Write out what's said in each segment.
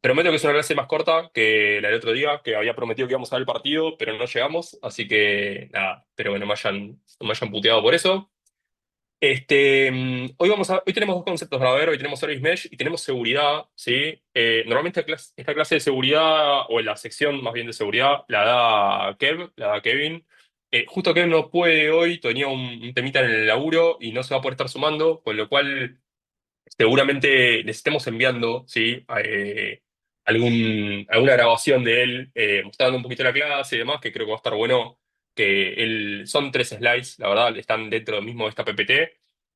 Prometo que es una clase más corta que la del otro día, que había prometido que íbamos a ver el partido, pero no llegamos, así que nada, pero bueno, no me hayan puteado por eso. Hoy tenemos dos conceptos para ver, hoy tenemos Service Mesh y tenemos seguridad, ¿sí? Normalmente esta clase de seguridad, o en la sección más bien de seguridad, la da Kevin. Justo Kevin no puede hoy, tenía un temita en el laburo y no se va a poder estar sumando, con lo cual seguramente le estemos enviando, ¿sí? Alguna grabación de él mostrando un poquito la clase y demás, que creo que va a estar bueno. Son 3 slides, la verdad, están dentro mismo de esta PPT,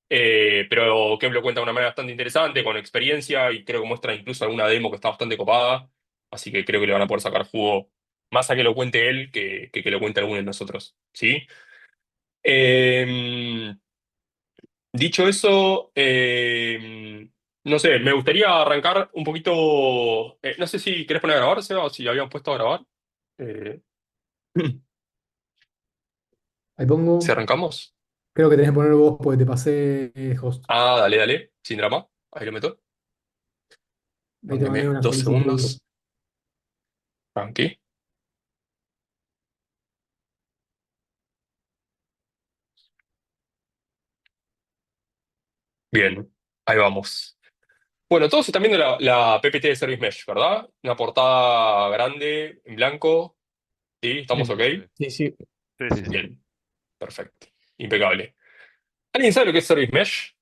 pero que lo cuenta de una manera bastante interesante, con experiencia, y creo que muestra incluso alguna demo que está bastante copada, así que creo que le van a poder sacar jugo más a que lo cuente él que lo cuente alguno de nosotros, ¿sí? Eh, Dicho eso, no sé, me gustaría arrancar un poquito. No sé si querés poner a grabar, Seba, o si habíamos puesto a grabar. Eh, Ahí si pongo. arrancamos. Creo que tenés que poner vos porque te pasé host. Ah, dale, dale, sin drama. Ahí lo meto. Ahí te mandé Mándeme una dos solicitud. segundos. Aquí. Bien, ahí vamos. Bueno, todos están viendo la PPT de Service Mesh, ¿verdad? Una portada grande, en blanco. ¿Sí? ¿Estamos Sí, ok? Sí, sí, sí. sí, sí, sí. Bien, perfecto. Impecable. ¿Alguien sabe lo que es Service Mesh?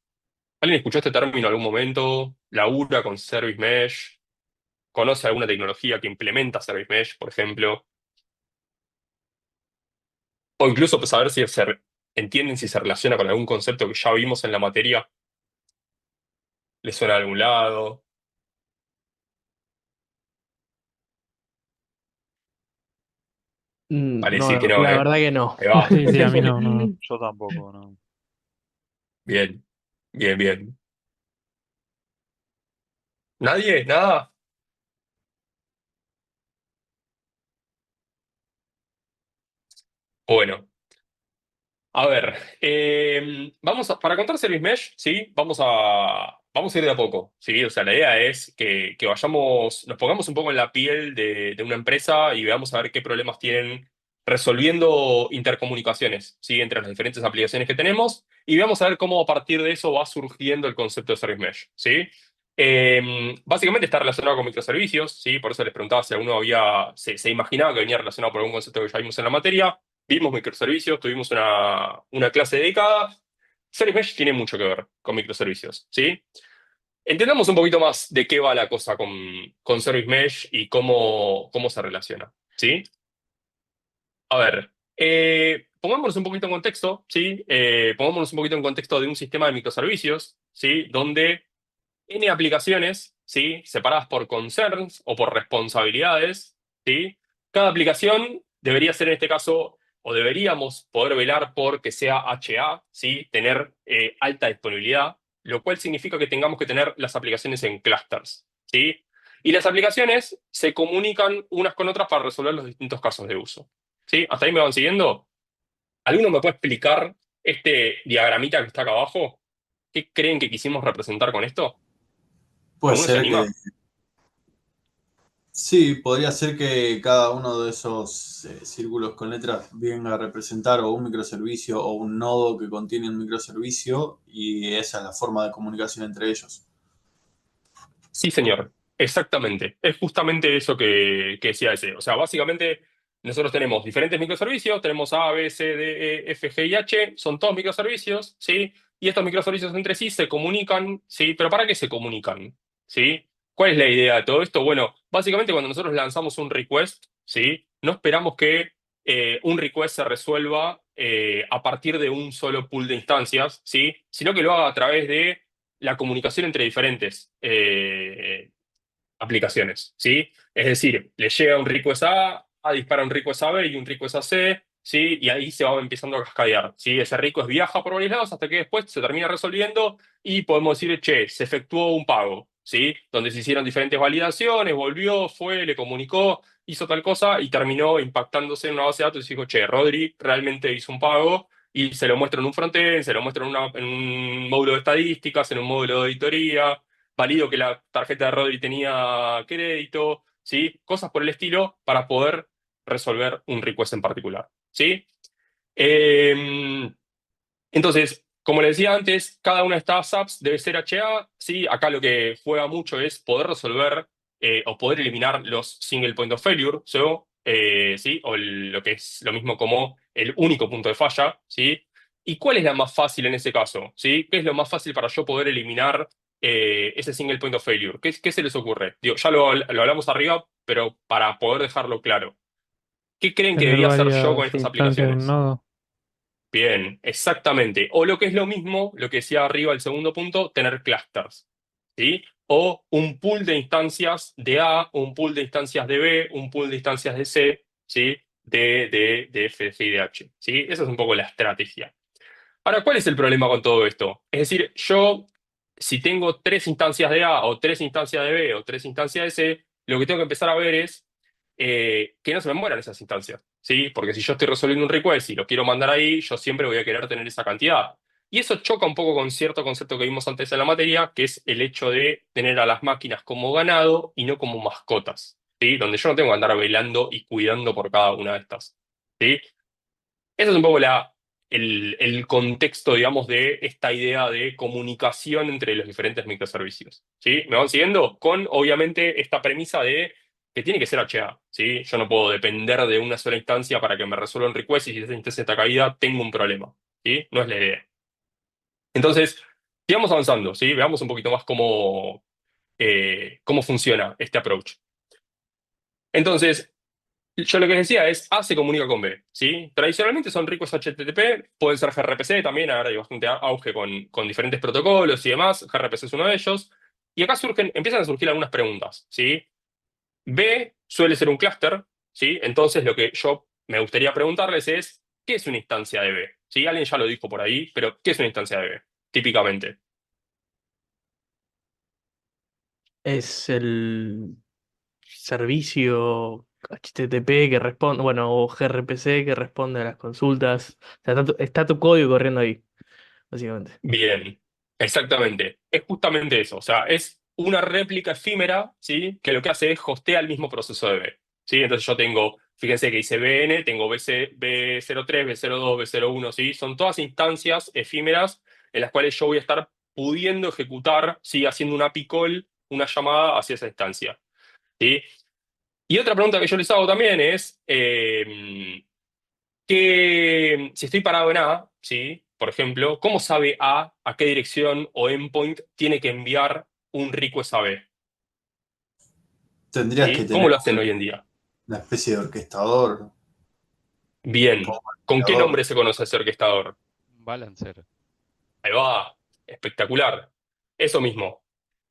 ¿Alguien escuchó este término en algún momento? ¿Labura con Service Mesh? ¿Conoce alguna tecnología que implementa Service Mesh, por ejemplo? O incluso pues, saber si entienden si se relaciona con algún concepto que ya vimos en la materia. ¿Les suena de algún lado? Vale, decir que No, no, la ¿eh? verdad que no. Ahí va. Sí, sí, a mí no, no. Yo tampoco, no. Bien, bien, bien. ¿Nadie? ¿Nada? Bueno. A ver, para contar Service Mesh, ¿sí? Vamos a ir de a poco, ¿sí? O sea, la idea es que nos pongamos un poco en la piel de una empresa y veamos a ver qué problemas tienen resolviendo intercomunicaciones, ¿sí? Entre las diferentes aplicaciones que tenemos y veamos a ver cómo a partir de eso va surgiendo el concepto de Service Mesh, ¿sí? Básicamente está relacionado con microservicios, ¿sí? Por eso les preguntaba si alguno se imaginaba que venía relacionado por algún concepto que ya vimos en la materia. Vimos microservicios, tuvimos una clase dedicada. Service Mesh tiene mucho que ver con microservicios, ¿sí? Entendamos un poquito más de qué va la cosa con Service Mesh y cómo se relaciona, ¿sí? A ver, pongámonos un poquito en contexto, ¿sí? Pongámonos un poquito en contexto de un sistema de microservicios, ¿sí? Donde N aplicaciones, ¿sí? Separadas por concerns o por responsabilidades, ¿sí? Cada aplicación debería ser en este caso, o deberíamos poder velar por que sea HA, ¿sí? Tener alta disponibilidad, lo cual significa que tengamos que tener las aplicaciones en clusters, ¿sí? Y las aplicaciones se comunican unas con otras para resolver los distintos casos de uso, ¿sí? ¿Hasta ahí me van siguiendo? ¿Alguno me puede explicar este diagramita que está acá abajo? ¿Qué creen que quisimos representar con esto? Puede ¿Alguno se ser que, anima? sí, podría ser que cada uno de esos círculos con letras venga a representar o un microservicio o un nodo que contiene un microservicio y esa es la forma de comunicación entre ellos. Sí, señor, exactamente. Es justamente eso que decía ese. O sea, básicamente nosotros tenemos diferentes microservicios, tenemos A, B, C, D, E, F, G y H, son todos microservicios, ¿sí? Y estos microservicios entre sí se comunican, ¿sí? ¿Pero para qué se comunican? ¿Sí? ¿Cuál es la idea de todo esto? Bueno, básicamente cuando nosotros lanzamos un request, ¿sí? No esperamos que un request se resuelva a partir de un solo pool de instancias, ¿sí? Sino que lo haga a través de la comunicación entre diferentes aplicaciones, ¿sí? Es decir, le llega un request A dispara un request a B y un request a C, ¿sí? Y ahí se va empezando a cascadear, ¿sí? Ese request viaja por varios lados hasta que después se termina resolviendo y podemos decir, che, se efectuó un pago, ¿sí? Donde se hicieron diferentes validaciones, volvió, fue, le comunicó, hizo tal cosa y terminó impactándose en una base de datos y dijo, che, Rodri realmente hizo un pago y se lo muestra en un frontend, se lo muestra en un módulo de estadísticas, en un módulo de auditoría. valido que la tarjeta de Rodri tenía crédito, ¿sí? Cosas por el estilo para poder resolver un request en particular, ¿sí? Eh, entonces, como le decía antes, cada una de estas apps debe ser HA, ¿sí? Acá lo que juega mucho es poder resolver o poder eliminar los single point of failure, ¿sí? O lo que es lo mismo como el único punto de falla, ¿sí? ¿Y cuál es la más fácil en ese caso? ¿Sí? ¿Qué es lo más fácil para yo poder eliminar ese single point of failure? ¿Qué se les ocurre? Digo, ya lo hablamos arriba, pero para poder dejarlo claro. ¿Qué creen que Tener debería hacer yo con varias estas instancias de un aplicaciones? nodo. Bien, exactamente. O lo que es lo mismo, lo que decía arriba el segundo punto, tener clusters, ¿sí? O un pool de instancias de A, un pool de instancias de B, un pool de instancias de C, ¿sí? De F, de G y de H, ¿sí? Esa es un poco la estrategia. Ahora, ¿cuál es el problema con todo esto? Es decir, yo, si tengo tres instancias de A o tres instancias de B o tres instancias de C, lo que tengo que empezar a ver es que no se me mueran esas instancias, ¿sí? Porque si yo estoy resolviendo un request y lo quiero mandar ahí, yo siempre voy a querer tener esa cantidad. Y eso choca un poco con cierto concepto que vimos antes en la materia, que es el hecho de tener a las máquinas como ganado y no como mascotas, ¿sí? Donde yo no tengo que andar velando y cuidando por cada una de estas, ¿sí? Ese es un poco el contexto, digamos, de esta idea de comunicación entre los diferentes microservicios. ¿Sí? ¿Me van siguiendo? Con, obviamente, esta premisa de que tiene que ser HA. ¿Sí? Yo no puedo depender de una sola instancia para que me resuelva un request y si esa instancia está caída, tengo un problema. ¿Sí? No es la idea. Entonces, sigamos avanzando. ¿Sí? Veamos un poquito más cómo funciona este approach. Entonces, yo lo que les decía es A se comunica con B, ¿sí? Tradicionalmente son ricos HTTP, pueden ser gRPC también, ahora hay bastante auge con diferentes protocolos y demás, gRPC es uno de ellos. Y acá empiezan a surgir algunas preguntas, ¿sí? B suele ser un clúster, ¿sí? Entonces lo que yo me gustaría preguntarles es, ¿qué es una instancia de B? ¿Sí? Alguien ya lo dijo por ahí, pero ¿qué es una instancia de B? Típicamente. Es el servicio HTTP que responde, bueno, o gRPC que responde a las consultas. O sea, está tu código corriendo ahí, básicamente. Bien, exactamente. Es justamente eso. O sea, es una réplica efímera, ¿sí? Que lo que hace es hostea el mismo proceso de B. ¿Sí? Entonces yo tengo, fíjense que dice BN, tengo B03, B02, B01, ¿sí? Son todas instancias efímeras en las cuales yo voy a estar pudiendo ejecutar, ¿sí? Haciendo una API call, una llamada hacia esa instancia, ¿sí? Y otra pregunta que yo les hago también es, que si estoy parado en A, ¿sí? Por ejemplo, ¿cómo sabe a qué dirección o endpoint tiene que enviar un request a B? Tendrías que ¿Sí? ¿Cómo tener lo hacen hoy en día? una especie de orquestador Bien. como ¿Con qué administrador. nombre se conoce ese orquestador? Balancer. Ahí va. Espectacular. Eso mismo.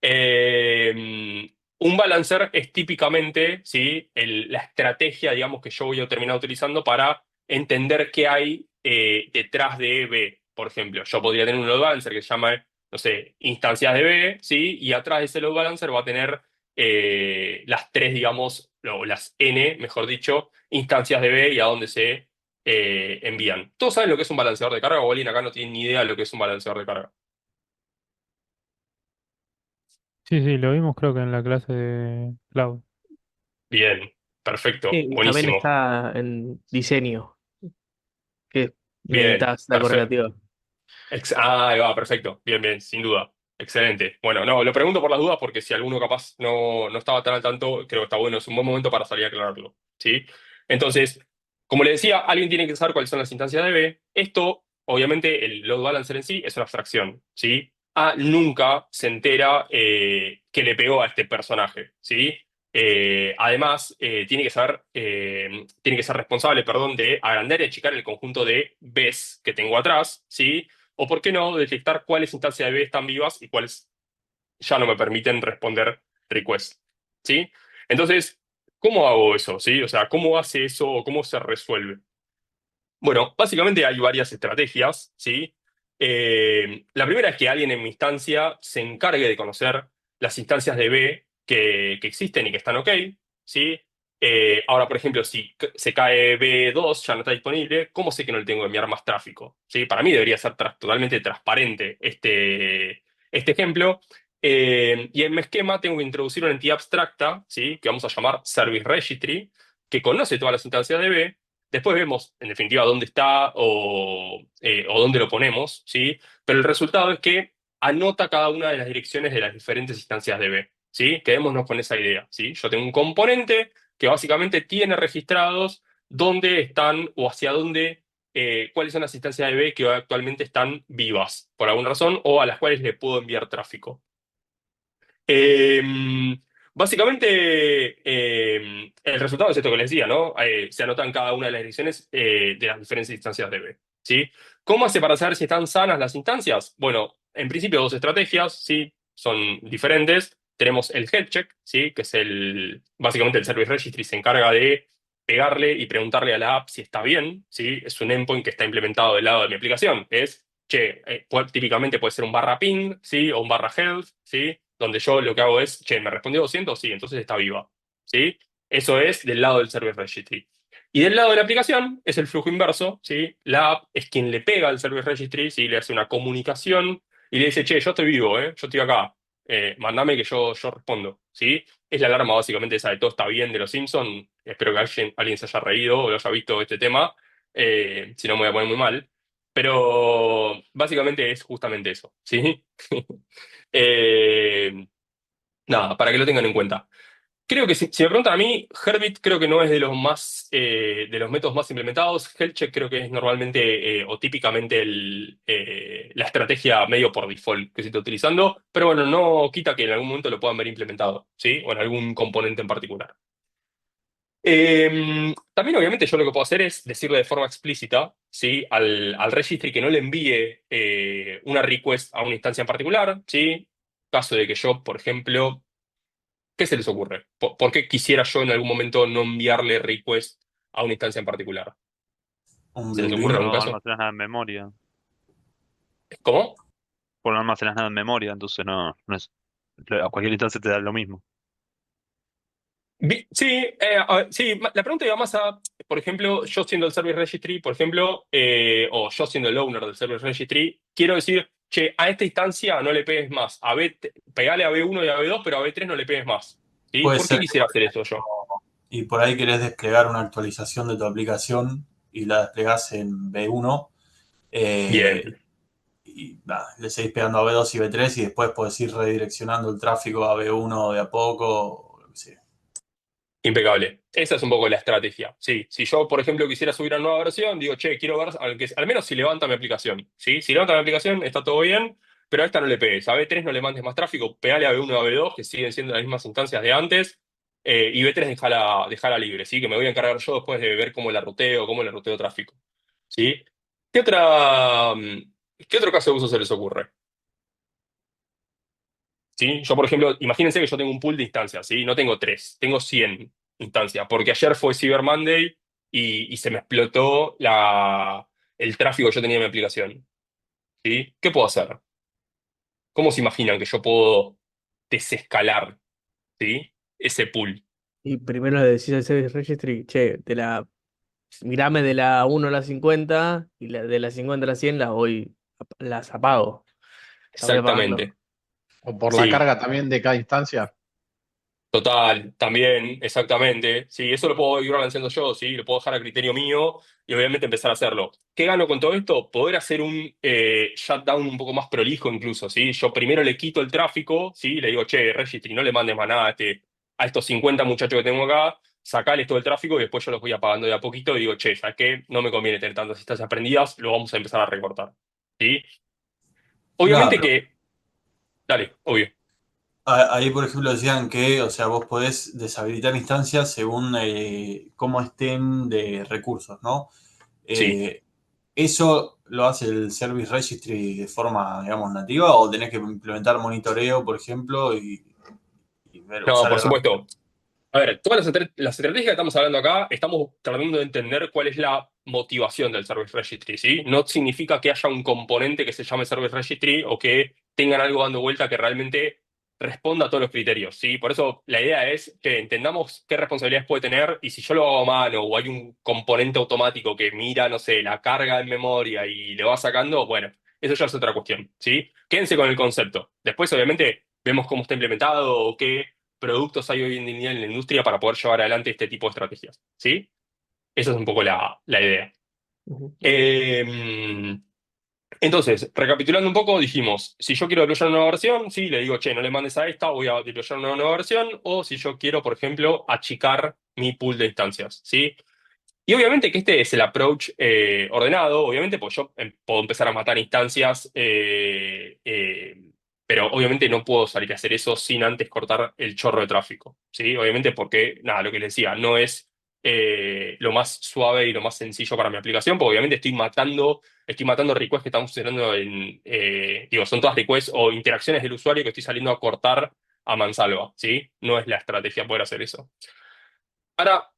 Un balancer es típicamente, ¿sí? La estrategia, digamos, que yo voy a terminar utilizando para entender qué hay detrás de B. Por ejemplo, yo podría tener un load balancer que se llama, no sé, instancias de B, ¿sí? Y atrás de ese load balancer va a tener las tres, digamos, o las N, mejor dicho, instancias de B y a dónde se envían. ¿Todos saben lo que es un balanceador de carga? O alguien acá no tiene ni idea de lo que es un balanceador de carga. Sí, sí, lo vimos creo que en la clase de Cloud. Bien, perfecto, Y también buenísimo. está en diseño, que Bien, necesitas la perfecto. correlativa. Ahí va, perfecto. Bien, bien, sin duda. Excelente. Bueno, no, lo pregunto por las dudas porque si alguno capaz no estaba tan al tanto, creo que está bueno, es un buen momento para salir a aclararlo. ¿Sí? Entonces, como le decía, alguien tiene que saber cuáles son las instancias de B. Esto, obviamente, el load balancer en sí es una abstracción. ¿Sí? A nunca se entera que le pegó a este personaje. ¿Sí? Además, tiene que ser responsable, perdón, de agrandar y achicar el conjunto de Bs que tengo atrás, ¿sí? O, ¿por qué no?, detectar cuáles instancias de B están vivas y cuáles ya no me permiten responder request, ¿sí? Entonces, ¿cómo hago eso, sí? O sea, ¿cómo hace eso o cómo se resuelve? Bueno, básicamente hay varias estrategias, ¿sí? La primera es que alguien en mi instancia se encargue de conocer las instancias de B que existen y que están ok, ¿sí? Ahora, por ejemplo, si se cae B2, ya no está disponible, ¿cómo sé que no le tengo que enviar más tráfico? ¿Sí? Para mí debería ser totalmente transparente este ejemplo. Y en mi esquema tengo que introducir una entidad abstracta, ¿sí? Que vamos a llamar Service Registry, que conoce todas las instancias de B. Después vemos, en definitiva, dónde está o dónde lo ponemos, ¿sí? Pero el resultado es que anota cada una de las direcciones de las diferentes instancias de B, ¿sí? Quedémonos con esa idea, ¿sí? Yo tengo un componente que básicamente tiene registrados dónde están o hacia dónde, cuáles son las instancias de B que actualmente están vivas, por alguna razón, o a las cuales le puedo enviar tráfico. Eh, Básicamente, el resultado es esto que les decía, ¿no? Se anotan cada una de las direcciones de las diferentes instancias de B, ¿sí? ¿Cómo hace para saber si están sanas las instancias? Bueno, en principio dos estrategias, ¿sí? Son diferentes. Tenemos el health check, ¿sí? Que es básicamente el Service Registry se encarga de pegarle y preguntarle a la app si está bien, ¿sí? Es un endpoint que está implementado del lado de mi aplicación. Che, típicamente puede ser un barra ping, ¿sí? O un barra health, ¿sí? Donde yo lo que hago es, che, ¿me respondió 200? Sí, entonces está viva, ¿sí? Eso es del lado del Service Registry. Y del lado de la aplicación es el flujo inverso, ¿sí? La app es quien le pega al Service Registry, ¿sí? Le hace una comunicación y le dice, che, yo estoy vivo, ¿eh? Yo estoy acá, mandame que yo respondo, ¿sí? Es la alarma básicamente esa de todo está bien de los Simpsons. Espero que alguien se haya reído o lo haya visto este tema, si no me voy a poner muy mal. Pero básicamente es justamente eso, ¿sí? Eh, Nada, para que lo tengan en cuenta. Creo que si me preguntan a mí, Herbit creo que no es de los métodos más implementados. Healthcheck creo que es normalmente o típicamente la estrategia medio por default que se está utilizando, pero bueno, no quita que en algún momento lo puedan ver implementado, ¿sí? O en algún componente en particular. También obviamente yo lo que puedo hacer es decirle de forma explícita, ¿sí? Al registry que no le envíe una request a una instancia en particular, ¿sí? Caso de que yo, por ejemplo, ¿qué se les ocurre? ¿Por qué quisiera yo en algún momento no enviarle request a una instancia en particular? Un ¿Se les blue ocurre link. algún No caso? almacenas nada en memoria. ¿Cómo? Por no almacenas nada en memoria, entonces no es. A cualquier instancia te da lo mismo. Sí, a ver, sí, la pregunta iba más a, por ejemplo, yo siendo el Service Registry, por ejemplo, o yo siendo el owner del Service Registry, quiero decir, che, a esta instancia no le pegues más, pegale a B1 y a B2, pero a B3 no le pegues más. ¿Sí? Puede ¿Por qué ser quisiera hacer eso yo? y por ahí querés desplegar una actualización de tu aplicación y la desplegás en B1 Bien, y nada, le seguís pegando a B2 y B3 y después podés ir redireccionando el tráfico a B1 de a poco, o lo que sea. impecable. Esa es un poco la estrategia. Sí, si yo, por ejemplo, quisiera subir una nueva versión, digo, che, quiero ver, al menos si levanta mi aplicación. ¿Sí? Si levanta mi aplicación, está todo bien, pero a esta no le pegues. A B3 no le mandes más tráfico, pegale a B1 y a B2, que siguen siendo las mismas instancias de antes, y B3 dejala libre, ¿sí? Que me voy a encargar yo después de ver cómo le ruteo tráfico. ¿Sí? ¿Qué qué otro caso de uso se les ocurre? ¿Sí? Yo, por ejemplo, imagínense que yo tengo un pool de instancias, ¿sí? No tengo 3, tengo 100 instancias, porque ayer fue Cyber Monday y se me explotó el tráfico que yo tenía en mi aplicación, ¿sí? ¿Qué puedo hacer? ¿Cómo se imaginan que yo puedo desescalar, ¿sí? Ese pool? Y primero le decís al Service Registry, che, mirame de la 1 a la 50 y de la 50 a la 100 las apago. Las voy apagando. Exactamente. O por la Sí. carga también de cada instancia. Total, también, exactamente. Sí, eso lo puedo ir balanceando yo, sí, lo puedo dejar a criterio mío y obviamente empezar a hacerlo. ¿Qué gano con todo esto? Poder hacer un shutdown un poco más prolijo incluso, ¿sí? Yo primero le quito el tráfico, ¿sí? Le digo, che, Registry, no le mandes más nada a estos 50 muchachos que tengo acá, sacales todo el tráfico y después yo los voy apagando de a poquito y digo, che, ¿sabes qué? No me conviene tener tantas instancias prendidas, lo vamos a empezar a recortar, ¿sí? Nada, Obviamente pero que, dale, obvio, ahí por ejemplo decían que, o sea, vos podés deshabilitar instancias según cómo estén de recursos, ¿no? sí. Eh, ¿Eso lo hace el Service Registry de forma, digamos, nativa o tenés que implementar monitoreo, por ejemplo, y No, usar por el rango? supuesto. A ver, todas las estrategias que estamos hablando acá, estamos tratando de entender cuál es la motivación del Service Registry, ¿sí? No significa que haya un componente que se llame Service Registry o que tengan algo dando vuelta que realmente responda a todos los criterios, ¿sí? Por eso la idea es que entendamos qué responsabilidades puede tener y si yo lo hago a mano o hay un componente automático que mira, no sé, la carga en memoria y le va sacando, bueno, eso ya es otra cuestión, ¿sí? Quédense con el concepto. Después, obviamente, vemos cómo está implementado o qué productos hay hoy en día en la industria para poder llevar adelante este tipo de estrategias, ¿sí? Esa es un poco la idea. Ujú. Entonces, recapitulando un poco, dijimos, si yo quiero deployar una nueva versión, sí, le digo, che, no le mandes a esta, voy a deployar una nueva versión, o si yo quiero, por ejemplo, achicar mi pool de instancias, ¿sí? Y obviamente que este es el approach ordenado, obviamente, pues yo puedo empezar a matar instancias, pero obviamente no puedo salir a hacer eso sin antes cortar el chorro de tráfico, ¿sí? Obviamente porque, nada, lo que les decía, no es lo más suave y lo más sencillo para mi aplicación, porque obviamente estoy matando requests que están funcionando digo, son todas requests o interacciones del usuario que estoy saliendo a cortar a mansalva, ¿sí? No es la estrategia poder hacer eso. Ahora,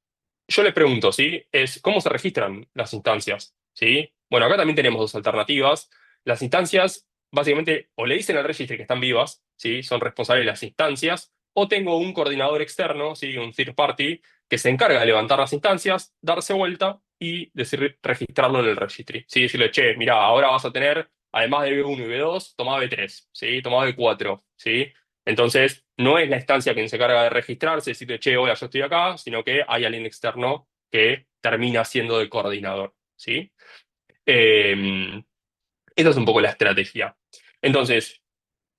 yo les pregunto, ¿sí? ¿Cómo se registran las instancias? ¿Sí? Bueno, acá también tenemos dos alternativas. Las instancias, básicamente, o le dicen al registry que están vivas, ¿sí? Son responsables de las instancias, o tengo un coordinador externo, ¿sí? Un third party, que se encarga de levantar las instancias, darse vuelta y decir, registrarlo en el registry. ¿Sí? Decirle, che, mira, ahora vas a tener, además de B1 y B2, toma B3, ¿sí? Toma B4, ¿sí? Entonces, no es la instancia quien se encarga de registrarse, decirte, che, hola, yo estoy acá, sino que hay alguien externo que termina siendo de coordinador, ¿sí? Eh, Esa es un poco la estrategia. Entonces,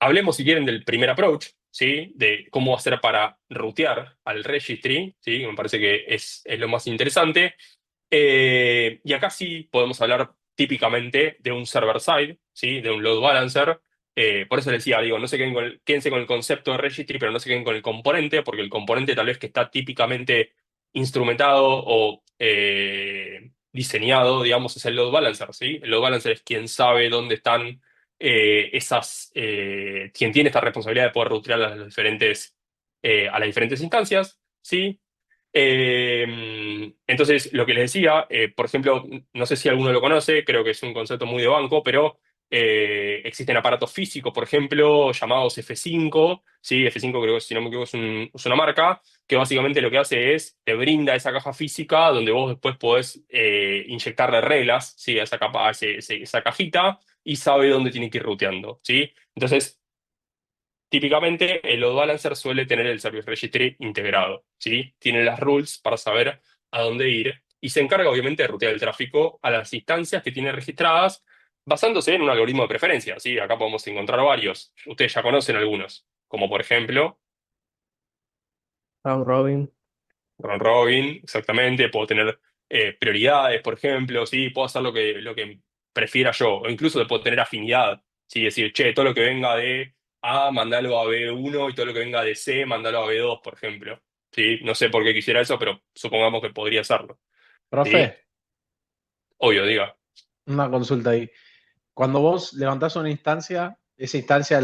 hablemos si quieren del primer approach, ¿sí? De cómo hacer para rutear al registry, ¿sí? Que me parece que es lo más interesante. Y acá sí podemos hablar típicamente de un server-side, ¿sí? De un load balancer. Por eso les decía, digo, no se queden quédense con el concepto de registry, pero no se queden con el componente, porque el componente tal vez que está típicamente instrumentado o diseñado, digamos, es el load balancer, ¿sí? El load balancer es quien sabe dónde están quien tiene esta responsabilidad de poder rutear a las diferentes instancias, ¿sí? Entonces, lo que les decía, por ejemplo, no sé si alguno lo conoce, creo que es un concepto muy de banco, pero existen aparatos físicos, por ejemplo, llamados F5, ¿sí? F5 creo que, si no me equivoco, es una marca que básicamente lo que hace es, te brinda esa caja física donde vos después podés inyectarle reglas, ¿sí? A esa cajita y sabe dónde tiene que ir ruteando, ¿sí? Entonces, típicamente, el load balancer suele tener el service registry integrado, ¿sí? Tiene las rules para saber a dónde ir y se encarga, obviamente, de rutear el tráfico a las instancias que tiene registradas basándose en un algoritmo de preferencia, ¿sí? Acá podemos encontrar varios. Ustedes ya conocen algunos, como por ejemplo, Round Robin. round robin, exactamente. Puedo tener prioridades, por ejemplo, ¿sí? Puedo hacer lo que prefiera yo, o incluso puedo tener afinidad, ¿sí? Decir, che, todo lo que venga de A, mandalo a B1 y todo lo que venga de C, mandalo a B2, por ejemplo. ¿Sí? No sé por qué quisiera eso, pero supongamos que podría hacerlo. Profe, ¿Sí? Obvio, diga. una consulta ahí. Cuando vos levantás una instancia, esa instancia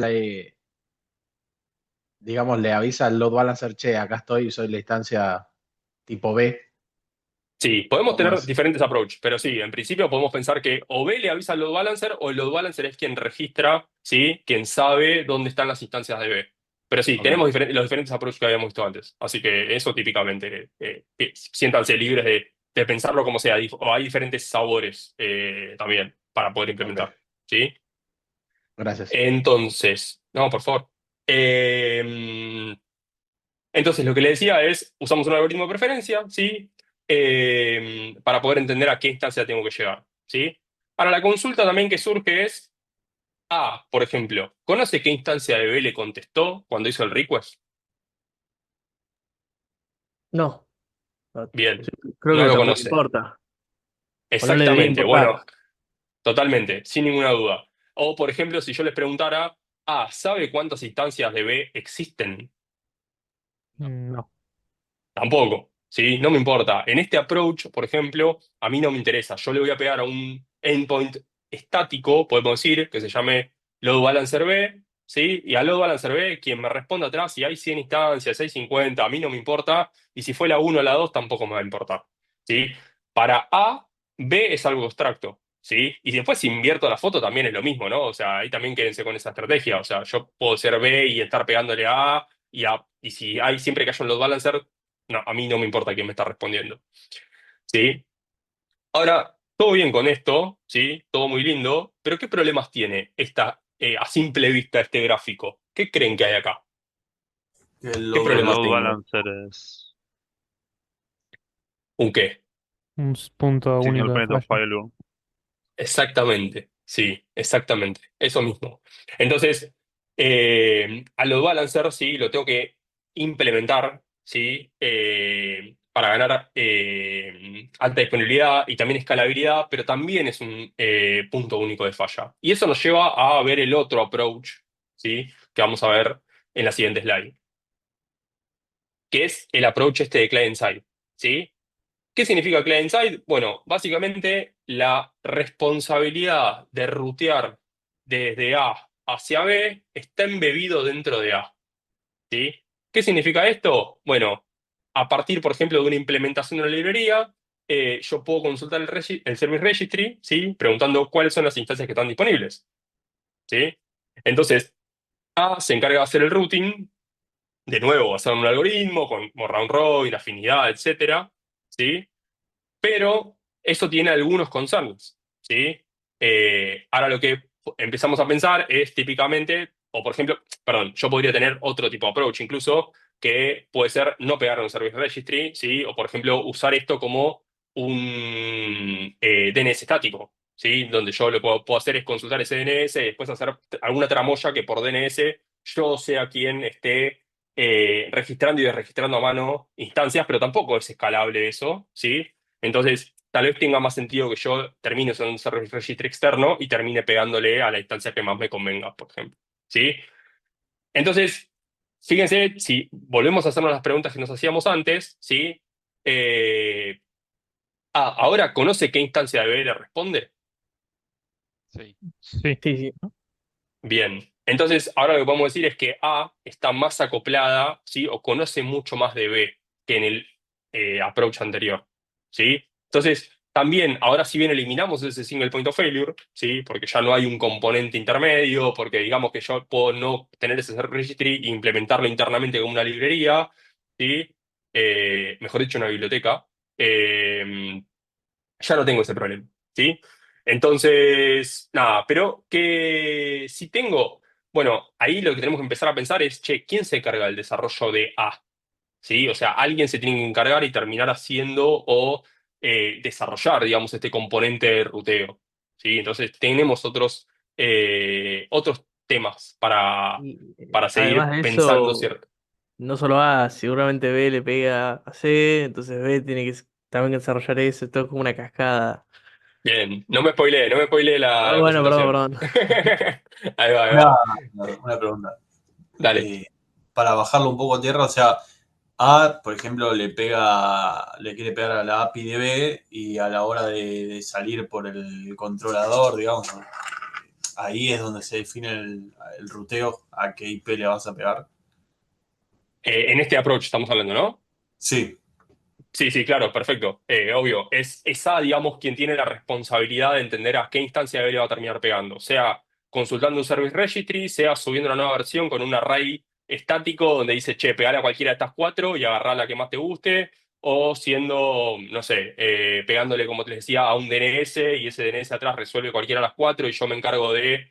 digamos, le avisa al load balancer, che, acá estoy, soy la instancia tipo B. Sí, podemos ¿Cómo tener es? diferentes approaches, pero sí, en principio podemos pensar que o B le avisa al load balancer o el load balancer es quien registra, ¿sí? Quien sabe dónde están las instancias de B. Pero sí, Ok, tenemos los diferentes approaches que habíamos visto antes. Así que eso típicamente, siéntanse libres de pensarlo como sea. O hay diferentes sabores también para poder ok. implementar, ¿sí? Gracias. Entonces, no, por favor. Eh, entonces, lo que le decía es, usamos un algoritmo de preferencia, ¿sí? Para poder entender a qué instancia tengo que llegar, ¿sí? Para la consulta también que surge es, por ejemplo, ¿conoce qué instancia de B le contestó cuando hizo el request? No, no, Bien, yo creo no que lo tampoco conoce. importa. O no le debería Exactamente, bueno, importar. totalmente, sin ninguna duda. O, por ejemplo, si yo les preguntara, ¿sabe cuántas instancias de B existen? No. Tampoco, ¿sí? No me importa. En este approach, por ejemplo, a mí no me interesa. Yo le voy a pegar a un endpoint estático, podemos decir, que se llame load balancer B, ¿sí? Y a load balancer B, quien me responda atrás, si hay 100 instancias, hay 50, a mí no me importa. Y si fue la 1 o la 2, tampoco me va a importar, ¿sí? Para A, B es algo abstracto, ¿sí? Y después si invierto la foto también es lo mismo, ¿no? O sea, ahí también quédense con esa estrategia. O sea, yo puedo ser B y estar pegándole a A, y si hay siempre que haya un load balancer, no, a mí no me importa quién me está respondiendo, ¿sí? Ahora, todo bien con esto, ¿sí? Todo muy lindo, pero ¿qué problemas tiene a simple vista este gráfico? ¿Qué creen que hay acá? Que el ¿Qué load El problema load balancer. tengo? balancer es ¿Un qué? Punto single único de point of falla. failure. Exactamente, sí, exactamente, eso mismo. Entonces, a load balancer, sí, lo tengo que implementar, sí, para ganar alta disponibilidad y también escalabilidad, pero también es un punto único de falla. Y eso nos lleva a ver el otro approach, sí, que vamos a ver en la siguiente slide, que es el approach este de client-side, ¿sí? ¿Qué significa client-side? Bueno, básicamente la responsabilidad de rutear desde A hacia B está embebido dentro de A, ¿sí? ¿Qué significa esto? Bueno, a partir, por ejemplo, de una implementación de una librería, yo puedo consultar el Service Registry, ¿sí? Preguntando cuáles son las instancias que están disponibles, ¿sí? Entonces, A se encarga de hacer el routing, de nuevo, basado en un algoritmo, con round robin, afinidad, etcétera, ¿sí? Pero eso tiene algunos concerns, ¿sí? Ahora lo que empezamos a pensar es típicamente, o por ejemplo, perdón, yo podría tener otro tipo de approach incluso, que puede ser no pegar un service registry, ¿sí? O por ejemplo, usar esto como un DNS estático, ¿sí? Donde yo lo que puedo hacer es consultar ese DNS y después hacer alguna tramoya que por DNS yo sea quien esté registrando y desregistrando a mano instancias, pero tampoco es escalable eso, ¿sí? Entonces, tal vez tenga más sentido que yo termine usando un service registry externo y termine pegándole a la instancia que más me convenga, por ejemplo. ¿Sí? Entonces, fíjense, si volvemos a hacernos las preguntas que nos hacíamos antes, ¿sí? Eh, ahora conoce qué instancia de B le responde. Sí. Sí. Sí, sí. Bien. Entonces, ahora lo que podemos decir es que A está más acoplada, ¿sí? O conoce mucho más de B que en el approach anterior, ¿sí? Entonces, también, ahora si bien eliminamos ese single point of failure, ¿sí? Porque ya no hay un componente intermedio, porque digamos que yo puedo no tener ese registry e implementarlo internamente como una librería, ¿sí? Mejor dicho, una biblioteca. Ya no tengo ese problema, ¿sí? Entonces, nada, pero que si tengo, bueno, ahí lo que tenemos que empezar a pensar es, che, ¿quién se encarga del desarrollo de A? ¿Sí? O sea, alguien se tiene que encargar y terminar haciendo o desarrollar, digamos, este componente de ruteo, ¿sí? Entonces, tenemos otros temas Y para además seguir de pensando, eso, ¿cierto? no solo A, seguramente B le pega a C, entonces B tiene que también desarrollar eso, esto es como una cascada. Bien, no me spoilee Ah, la bueno, presentación. perdón, perdón. Ahí va, ahí Una, va. una pregunta. Dale. Eh, para bajarlo un poco a tierra, o sea, A, por ejemplo, le quiere pegar a la API de B y a la hora de salir por el controlador, digamos, ahí es donde se define el ruteo a qué IP le vas a pegar. En este approach estamos hablando, ¿no? Sí, Sí, sí, claro, perfecto. Obvio, es esa, digamos, quien tiene la responsabilidad de entender a qué instancia le va a terminar pegando. Sea consultando un service registry, sea subiendo una nueva versión con un array estático donde dice, che, pegale a cualquiera de estas cuatro y agarrá la que más te guste, o siendo, no sé, pegándole, como te decía, a un DNS y ese DNS atrás resuelve cualquiera de las cuatro y yo me encargo de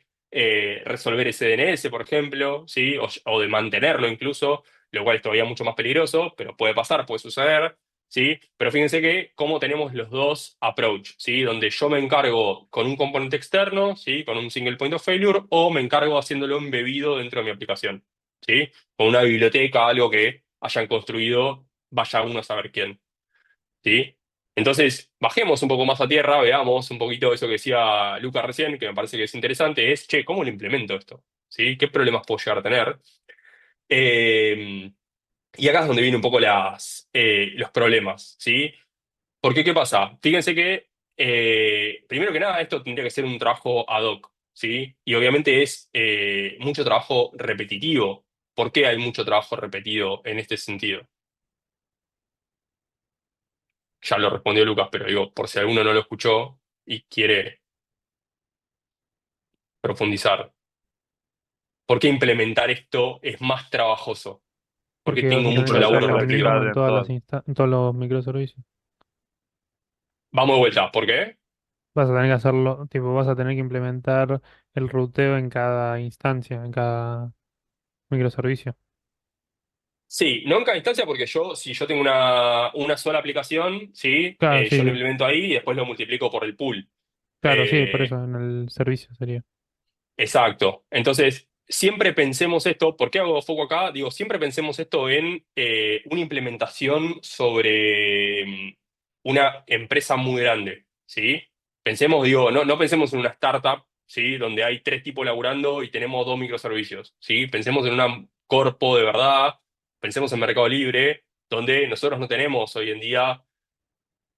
resolver ese DNS, por ejemplo, ¿sí? O de mantenerlo incluso, lo cual es todavía mucho más peligroso, pero puede pasar, puede suceder. ¿Sí? Pero fíjense que como tenemos los dos approach, ¿sí? Donde yo me encargo con un componente externo, ¿sí? Con un single point of failure, o me encargo haciéndolo embebido dentro de mi aplicación, ¿sí? Con una biblioteca, algo que hayan construido, vaya uno a saber quién, ¿sí? Entonces, bajemos un poco más a tierra, veamos un poquito eso que decía Luca recién, que me parece que es interesante, es, che, ¿cómo lo implemento esto? ¿Sí? ¿Qué problemas puedo llegar a tener? Eh, y acá es donde vienen un poco los problemas, ¿sí? Porque, ¿qué pasa? Fíjense que, primero que nada, esto tendría que ser un trabajo ad hoc, ¿sí? Y obviamente es mucho trabajo repetitivo. ¿Por qué hay mucho trabajo repetido en este sentido? Ya lo respondió Lucas, pero digo, por si alguno no lo escuchó y quiere profundizar. ¿Por qué implementar esto es más trabajoso? Porque Porque vas tengo a tener mucho que hacer laburo lo mismo repetido. en En todas todo. en todos los microservicios. Vamos de vuelta. ¿Por qué? Vas a tener que hacerlo, tipo, vas a tener que implementar el ruteo en cada instancia, en cada. microservicio. Sí, no en cada instancia porque si yo tengo una sola aplicación, ¿sí? Claro, Yo lo sí, implemento ahí y después lo multiplico por el pool. claro, sí, por Eh, eso en el servicio sería. exacto. Entonces, siempre pensemos esto, ¿por qué hago foco acá? Digo, siempre pensemos esto en una implementación sobre una empresa muy grande, ¿sí? Pensemos, digo, no pensemos en una startup, ¿sí? Donde hay tres tipos laburando y tenemos dos microservicios, ¿sí? Pensemos en una corpo de verdad, pensemos en Mercado Libre, donde nosotros no tenemos hoy en día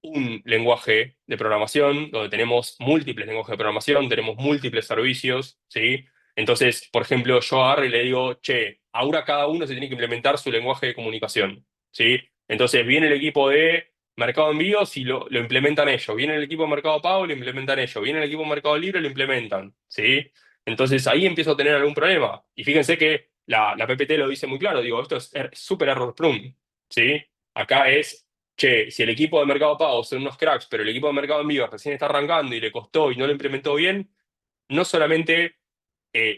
un lenguaje de programación, donde tenemos múltiples lenguajes de programación, tenemos múltiples servicios, ¿sí? Entonces, por ejemplo, yo agarro y le digo, che, ahora cada uno se tiene que implementar su lenguaje de comunicación, ¿sí? Entonces, viene el equipo de Mercado Envíos y lo implementan ellos, viene el equipo de Mercado Pago, lo implementan ellos, viene el equipo de Mercado Libre, lo implementan, ¿sí? Entonces, ahí empiezo a tener algún problema. Y fíjense que la PPT lo dice muy claro, digo, esto es súper error prone, ¿sí? Acá es che, si el equipo de Mercado Pago son unos cracks, pero el equipo de Mercado Envío recién está arrancando y le costó y no lo implementó bien, no solamente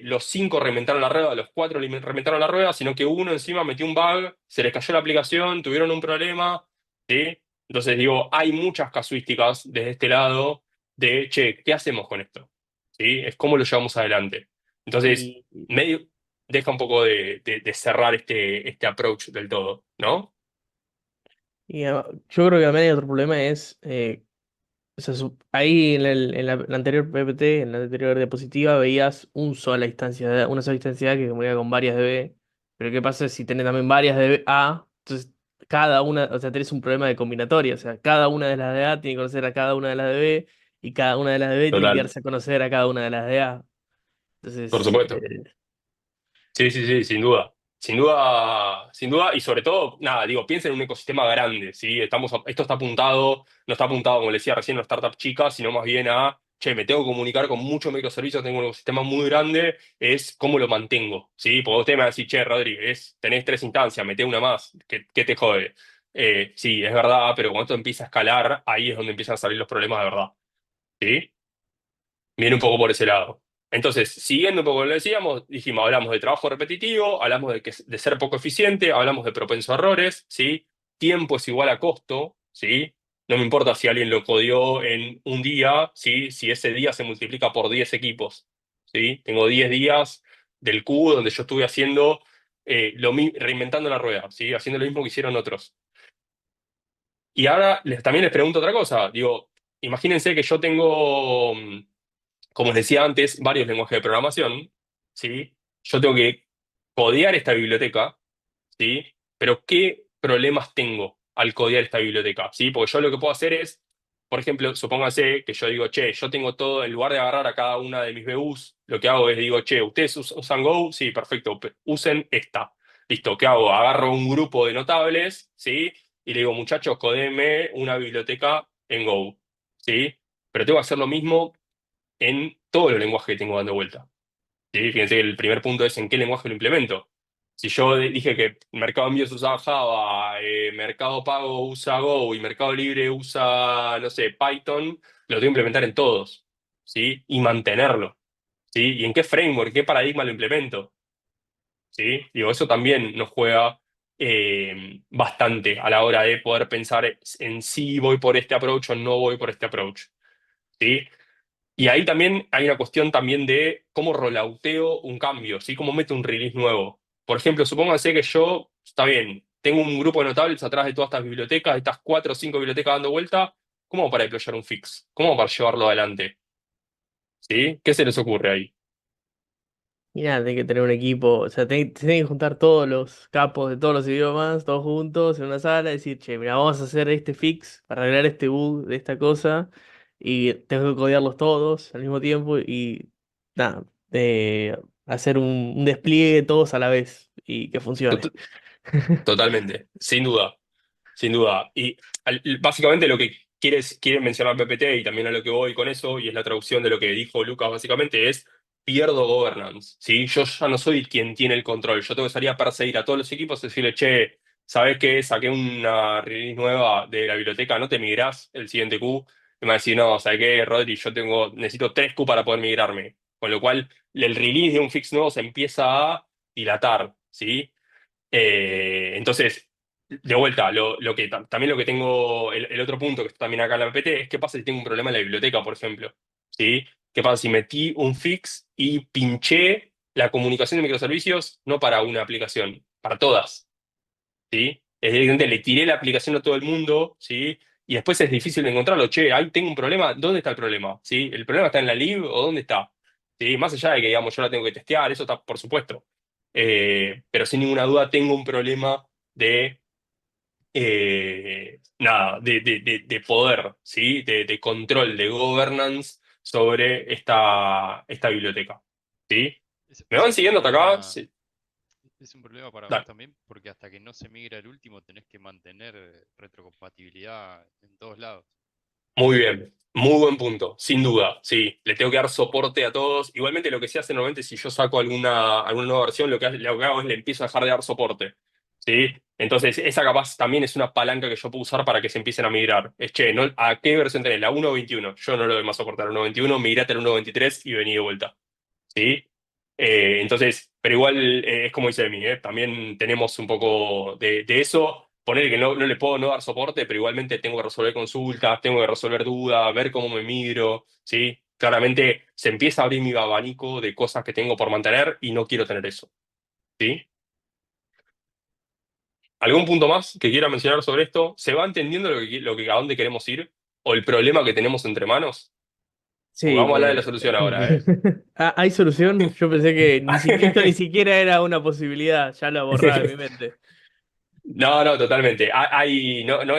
los cinco reventaron la rueda, los cuatro reventaron la rueda, sino que uno encima metió un bug, se les cayó la aplicación, tuvieron un problema, ¿sí? Entonces digo, hay muchas casuísticas desde este lado de, che, ¿qué hacemos con esto? ¿Sí? Es cómo lo llevamos adelante. Entonces, Y, medio deja un poco de cerrar este approach del todo, ¿no? yo creo que también hay otro problema es, o sea, ahí en la anterior PPT, en la anterior diapositiva, veías una sola instancia A que comunica con varias DB, pero ¿qué pasa si tenés también varias DB A? Entonces, cada una, o sea, tenés un problema de combinatoria, o sea, cada una de las de A tiene que conocer a cada una de las de B, y cada una de las de B tiene que Total, darse a conocer a cada una de las de A. por Entonces, supuesto. Sí, sí, sí, sin duda. Sin duda, sin duda, y sobre todo, nada, digo, piensa en un ecosistema grande, ¿sí? Esto está apuntado, no está apuntado, como le decía recién, a una startup chica, sino más bien a, che, me tengo que comunicar con muchos microservicios, tengo un ecosistema muy grande, es cómo lo mantengo, ¿sí? Porque usted me va a decir, che, Rodríguez, tenés tres instancias, mete una más, ¿qué te jode? Sí, es verdad, pero cuando esto empieza a escalar, ahí es donde empiezan a salir los problemas de verdad, ¿sí? Viene un poco por ese lado. Entonces, siguiendo un poco lo que decíamos, dijimos, hablamos de trabajo repetitivo, hablamos de ser poco eficiente, hablamos de propenso a errores, ¿sí? Tiempo es igual a costo, ¿sí? No me importa si alguien lo codió en un día, ¿sí? Si ese día se multiplica por 10 equipos, ¿sí? Tengo 10 días del cubo donde yo estuve haciendo, reinventando la rueda, ¿sí? Haciendo lo mismo que hicieron otros. Y ahora también les pregunto otra cosa, digo, imagínense que yo tengo como les decía antes, varios lenguajes de programación, ¿sí? Yo tengo que codear esta biblioteca, ¿sí? Pero ¿qué problemas tengo al codear esta biblioteca? ¿Sí? Porque yo lo que puedo hacer es, por ejemplo, supóngase que yo digo, che, yo tengo todo, en lugar de agarrar a cada una de mis BUs, lo que hago es digo, che, ¿ustedes usan Go? Sí, perfecto, usen esta. Listo, ¿qué hago? Agarro un grupo de notables, ¿sí? Y le digo, muchachos, codeme una biblioteca en Go, ¿sí? Pero tengo que hacer lo mismo en todos los lenguajes que tengo dando vuelta. ¿Sí? Fíjense que el primer punto es en qué lenguaje lo implemento. Si yo dije que Mercado Envíos usa Java, Mercado Pago usa Go y Mercado Libre usa, no sé, Python, lo tengo que implementar en todos, ¿sí? Y mantenerlo, ¿sí? ¿Y en qué framework, qué paradigma lo implemento? ¿Sí? Digo, eso también nos juega bastante a la hora de poder pensar en si voy por este approach o no voy por este approach, ¿sí? Y ahí también hay una cuestión también de cómo rollouteo un cambio, ¿sí? Cómo meto un release nuevo. Por ejemplo, supónganse que yo, está bien, tengo un grupo de notables atrás de todas estas bibliotecas, de estas cuatro o cinco bibliotecas dando vuelta. ¿Cómo hago para deployar un fix? ¿Cómo hago para llevarlo adelante? ¿Sí? ¿Qué se les ocurre ahí? y nada, tenés que tener un equipo, o sea, tenés que juntar todos los capos de todos los idiomas, todos juntos en una sala, y decir, che, mira, vamos a hacer este fix para arreglar este bug de esta cosa, y tengo que codearlos todos al mismo tiempo, y nada, hacer un despliegue todos a la vez, y que funcione. Tot- Totalmente, sin duda. Sin duda. Y básicamente lo que quiere mencionar PPT y también a lo que voy con eso, y es la traducción de lo que dijo Lucas básicamente, es pierdo governance. ¿Sí? Yo ya no soy quien tiene el control. Yo tengo que salir a perseguir a todos los equipos y decirle, che, ¿sabes qué? Saqué una release nueva de la biblioteca, ¿no te migrás el siguiente Q? Y me va a decir, no, ¿sabes qué, Rodri? Necesito 3 Q para poder migrarme. Con lo cual, el release de un fix nuevo se empieza a dilatar. ¿sí? Entonces, de vuelta, también lo que tengo, el otro punto que está también acá en la PPT es qué pasa si tengo un problema en la biblioteca, por ejemplo, ¿sí? ¿Qué pasa si metí un fix y pinché la comunicación de microservicios no para una aplicación, para todas, ¿sí? Es evidente, le tiré la aplicación a todo el mundo, ¿sí? Y después es difícil de encontrarlo. Che, ahí tengo un problema. ¿Dónde está el problema? ¿Sí? ¿El problema está en la lib o dónde está? ¿Sí? Más allá de que, digamos, yo la tengo que testear, eso está por supuesto. Pero sin ninguna duda tengo un problema de, nada, de poder, ¿sí? De control, de governance sobre esta biblioteca, ¿sí? ¿Me Ese van es un siguiendo hasta acá? problema, Sí. es un problema para vos Dale. también, porque hasta que no se migra el último tenés que mantener retrocompatibilidad en todos lados. Muy bien, muy buen punto, sin duda, sí, le tengo que dar soporte a todos. Igualmente lo que se hace normalmente si yo saco alguna nueva versión, lo que hago es le empiezo a dejar de dar soporte, ¿sí? Entonces esa capaz también es una palanca que yo puedo usar para que se empiecen a migrar. Es, che, ¿no? ¿A qué versión tenés? La 1.21, yo no le doy más soporte a la 1.21, migrate a la 1.23 y vení de vuelta, ¿sí? Entonces, pero igual es como dice Emi, también tenemos un poco de eso. Poner que no le puedo no dar soporte, pero igualmente tengo que resolver consultas, tengo que resolver dudas, ver cómo me migro, ¿sí? Claramente se empieza a abrir mi abanico de cosas que tengo por mantener y no quiero tener eso, ¿sí? ¿Algún punto más que quiera mencionar sobre esto? ¿Se va entendiendo a dónde queremos ir? ¿O el problema que tenemos entre manos? Porque Sí, vamos a hablar de la solución ahora, ¿eh? Ah, ¿hay solución? Yo pensé que esto ni siquiera era una posibilidad, ya lo borraba de mi mente. No, no, totalmente. No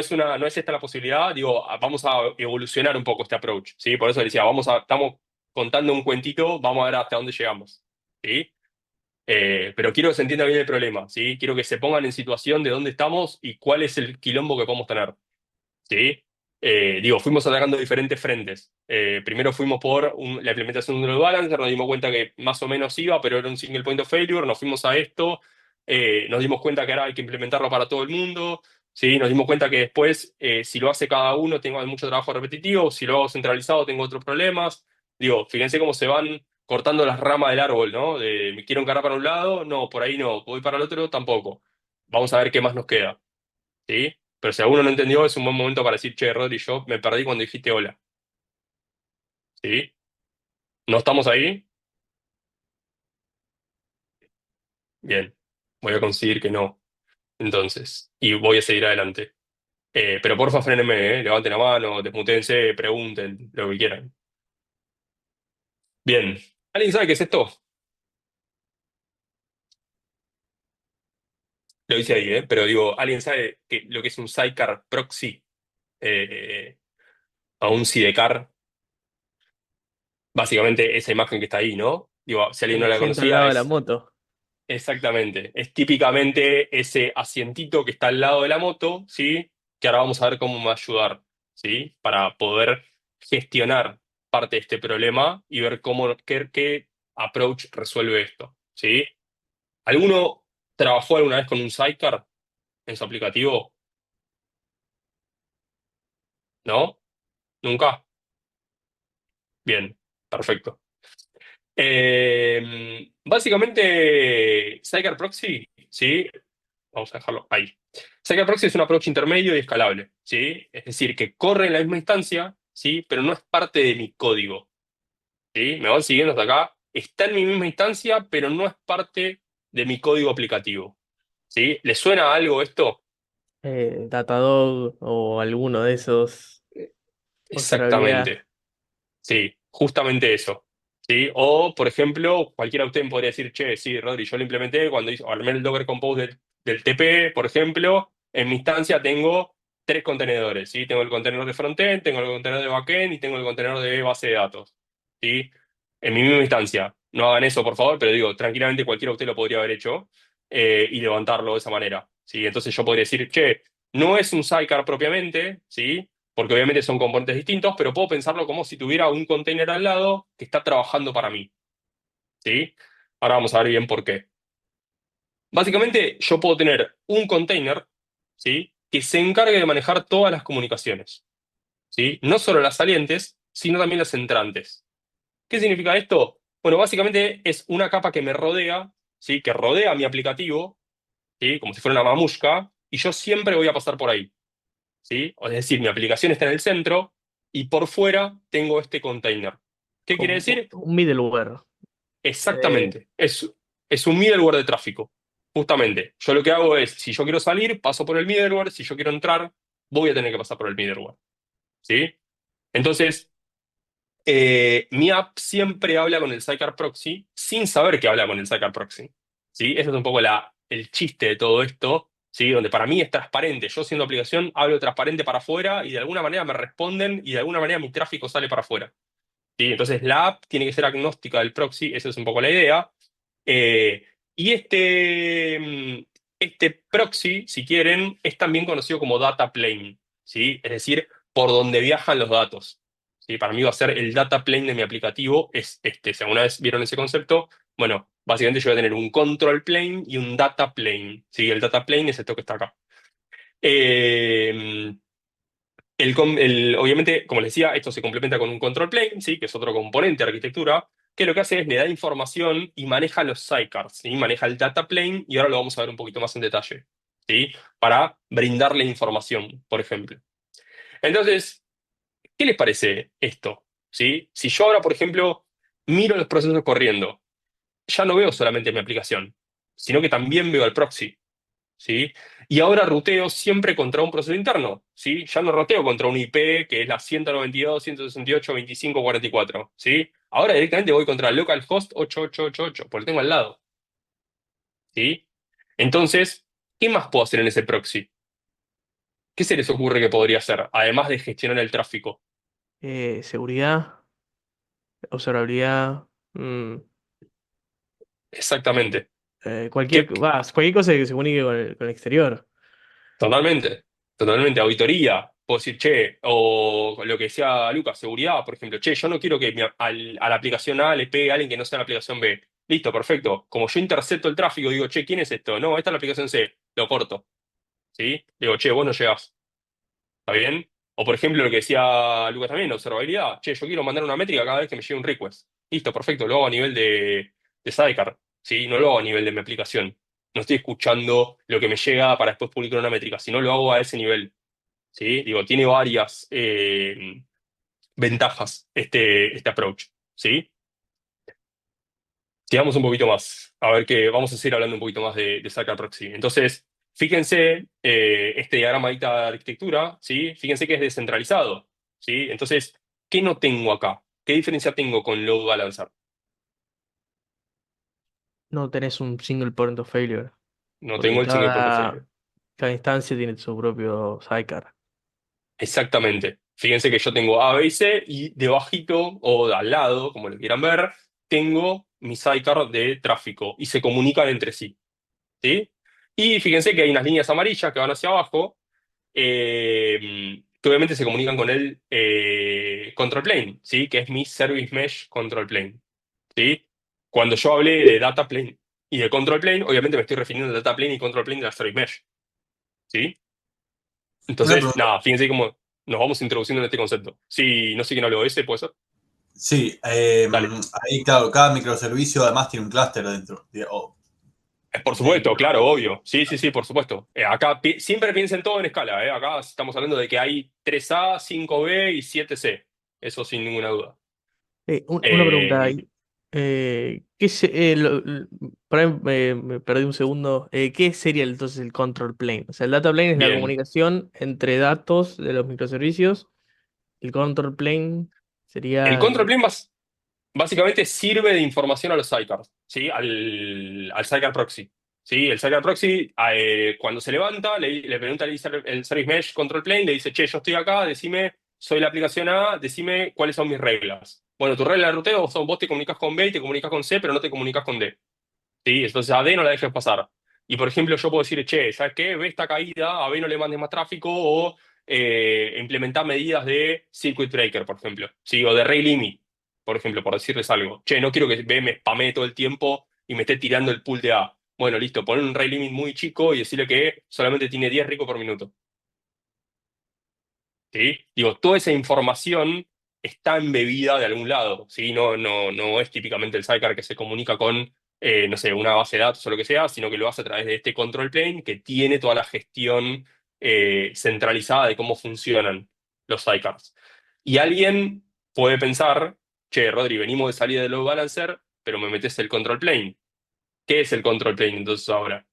es esta la posibilidad. Digo, vamos a evolucionar un poco este approach, ¿sí? Por eso decía, estamos contando un cuentito, vamos a ver hasta dónde llegamos, ¿sí? Pero quiero que se entienda bien el problema, ¿sí? Quiero que se pongan en situación de dónde estamos y cuál es el quilombo que podemos tener, ¿sí? Digo, fuimos atacando diferentes frentes. Primero fuimos por la implementación de un load balancer, nos dimos cuenta que más o menos iba, pero era un single point of failure, nos fuimos a esto, nos dimos cuenta que ahora hay que implementarlo para todo el mundo, ¿sí? Nos dimos cuenta que después, si lo hace cada uno, tengo mucho trabajo repetitivo, si lo hago centralizado, tengo otros problemas. Digo, fíjense cómo se van cortando las ramas del árbol, ¿no? De me quiero encarar para un lado, no, por ahí no, voy para el otro, tampoco. Vamos a ver qué más nos queda, ¿sí? Pero si alguno no entendió, es un buen momento para decir, che, Rodri, yo me perdí cuando dijiste hola. ¿Sí? ¿No estamos ahí? Bien. Voy a conseguir que no. Entonces, y voy a seguir adelante. Pero porfa, frénenme, levanten la mano, desmutéense, pregunten, lo que quieran. Bien. ¿Alguien sabe qué es esto? Lo hice ahí, ¿eh? Pero digo, ¿alguien sabe lo que es un sidecar proxy? Eh, o un sidecar. Básicamente esa imagen que está ahí, ¿no? Digo, si alguien El no la asiento al conocía, lado de la es moto. exactamente. Es típicamente ese asientito que está al lado de la moto, ¿sí? Que ahora vamos a ver cómo me va a ayudar, ¿sí? Para poder gestionar parte de este problema y ver qué approach resuelve esto, ¿sí? ¿Alguno trabajó alguna vez con un sidecar en su aplicativo? ¿No? ¿Nunca? Bien, perfecto. Básicamente, Sidecar Proxy, ¿sí? Vamos a dejarlo ahí. Sidecar Proxy es un approach intermedio y escalable, ¿sí? Es decir, que corre en la misma instancia, ¿sí? Pero no es parte de mi código, ¿sí? ¿Me van siguiendo hasta acá? Está en mi misma instancia, pero no es parte de mi código aplicativo, ¿sí? ¿Le suena a algo esto? Datadog o alguno de esos. Observabilidad. Exactamente. Sí, justamente eso. ¿Sí? O, por ejemplo, cualquiera de ustedes podría decir, che, sí, Rodri, yo lo implementé cuando armé el Docker Compose del TP, por ejemplo, en mi instancia tengo tres contenedores, ¿sí? Tengo el contenedor de frontend, tengo el contenedor de backend y tengo el contenedor de base de datos, ¿sí? En mi misma instancia. No hagan eso, por favor, pero digo, tranquilamente cualquiera de ustedes lo podría haber hecho y levantarlo de esa manera, ¿sí? Entonces yo podría decir, che, no es un sidecar propiamente, ¿sí? Porque obviamente son componentes distintos, pero puedo pensarlo como si tuviera un container al lado que está trabajando para mí, ¿sí? Ahora vamos a ver bien por qué. Básicamente, yo puedo tener un container, ¿sí? Que se encargue de manejar todas las comunicaciones, ¿sí? No solo las salientes, sino también las entrantes. ¿Qué significa esto? Bueno, básicamente es una capa que me rodea, ¿sí? Que rodea mi aplicativo, ¿sí? Como si fuera una mamushka, y yo siempre voy a pasar por ahí, ¿sí? Es decir, mi aplicación está en el centro y por fuera tengo este container. ¿Qué quiere Como decir? un middleware. Eh, Exactamente, es un middleware de tráfico. Justamente, yo lo que hago es, si yo quiero salir, paso por el middleware, si yo quiero entrar, voy a tener que pasar por el middleware, ¿sí? Entonces, mi app siempre habla con el Sidecar Proxy sin saber que habla con el Sidecar Proxy, ¿sí? Ese es un poco el chiste de todo esto, ¿sí? Donde para mí es transparente. Yo siendo aplicación hablo transparente para afuera y de alguna manera me responden y de alguna manera mi tráfico sale para afuera, ¿sí? Entonces la app tiene que ser agnóstica del proxy, esa es un poco la idea. Y este proxy, si quieren, es también conocido como data plane, ¿sí? Es decir, por donde viajan los datos, ¿sí? Para mí va a ser el data plane de mi aplicativo, es este. Si alguna vez vieron ese concepto, bueno, básicamente yo voy a tener un control plane y un data plane, ¿sí? El data plane es esto que está acá. Eh, obviamente, como les decía, esto se complementa con un control plane, ¿sí? Que es otro componente de arquitectura, que lo que hace es le da información y maneja los sidecars, ¿sí? Maneja el data plane y ahora lo vamos a ver un poquito más en detalle, ¿sí? Para brindarle información, por ejemplo. Entonces, ¿qué les parece esto? ¿Sí? Si yo ahora, por ejemplo, miro los procesos corriendo, ya no veo solamente mi aplicación, sino que también veo el proxy. ¿Sí? Y ahora ruteo siempre contra un proceso interno, ¿sí? Ya no ruteo contra un IP que es la 192.168.25.44, ¿sí? Ahora directamente voy contra el localhost 8888, porque lo tengo al lado, ¿sí? Entonces, ¿qué más puedo hacer en ese proxy? ¿Qué se les ocurre que podría hacer, además de gestionar el tráfico? seguridad, observabilidad, Exactamente. cualquier, ¿Qué, cualquier cosa que se comunique con el exterior. Totalmente, totalmente. Auditoría, puedo decir, che, o lo que decía Lucas, seguridad, por ejemplo, che, yo no quiero que a la aplicación A le pegue a alguien que no sea la aplicación B. Listo, perfecto. Como yo intercepto el tráfico, digo, che, ¿quién es esto? No, esta es la aplicación C, lo corto, ¿sí? Digo, che, vos no llegás, ¿está bien? O por ejemplo, lo que decía Lucas también, observabilidad, che, yo quiero mandar una métrica cada vez que me llegue un request. Listo, perfecto, lo hago a nivel de Sidecar, ¿sí? No lo hago a nivel de mi aplicación. No estoy escuchando lo que me llega para después publicar una métrica, sino lo hago a ese nivel. ¿Sí? Digo, tiene varias ventajas este approach, ¿sí? Sigamos un poquito más, a ver que vamos a seguir hablando un poquito más de Sidecar Proxy. Entonces, fíjense, este diagrama de arquitectura, ¿sí? Fíjense que es descentralizado, ¿sí? Entonces, ¿qué no tengo acá? ¿Qué diferencia tengo con Load Balancer? No tenés un single point of failure, No porque tengo el single point of cada, failure. cada instancia tiene su propio sidecar. Exactamente. Fíjense que yo tengo A, B y C y debajito o al lado, como lo quieran ver, tengo mi sidecar de tráfico y se comunican entre sí, ¿sí? Y fíjense que hay unas líneas amarillas que van hacia abajo, que obviamente se comunican con el control plane, ¿sí? Que es mi service mesh control plane, ¿sí? Cuando yo hablé de data plane y de control plane, obviamente me estoy refiriendo al data plane y control plane de la service mesh, ¿sí? Una Entonces, pregunta. nada, fíjense cómo nos vamos introduciendo en este concepto. Sí, no sé quién habló de ese, ¿puede ser? Sí, Dale. ahí claro, cada microservicio además tiene un clúster dentro. Por supuesto, claro, obvio. Sí, sí, sí, por supuesto. Acá siempre piensen todo en escala, ¿eh? Acá estamos hablando de que hay 3A, 5B y 7C. Eso sin ninguna duda. Una pregunta. Eh, ¿Qué por ahí me perdí un segundo. ¿Qué sería entonces el control plane? O sea, el data plane es la bien. comunicación entre datos de los microservicios. El control plane El sería control plane básicamente sirve de información a los sidecars, ¿sí? Al sidecar proxy. ¿Sí? El sidecar proxy, cuando se levanta, le pregunta el service mesh control plane, le dice, che, yo estoy acá, decime, soy la aplicación A, decime cuáles son mis reglas. Bueno, tu regla de ruteo son vos te comunicas con B y te comunicas con C, pero no te comunicas con D. ¿Sí? Entonces a D no la dejes pasar. Y por ejemplo, yo puedo decir, che, ¿sabes qué? B está caída, a B no le mandes más tráfico o implementar medidas de circuit breaker, por ejemplo, ¿sí? O de rate limit, por ejemplo, por decirles algo. Che, no quiero que B me spamee todo el tiempo y me esté tirando el pool de A. Bueno, listo, poner un rate limit muy chico y decirle que solamente tiene 10 ricos por minuto. ¿Sí? Digo, toda esa información está embebida de algún lado, ¿sí? No es típicamente el sidecar que se comunica con no sé, una base de datos o lo que sea, sino que lo hace a través de este control plane que tiene toda la gestión centralizada de cómo funcionan los sidecars. Y alguien puede pensar, che, Rodri, venimos de salida del load balancer, pero me metes el control plane. ¿Qué es el control plane entonces ahora?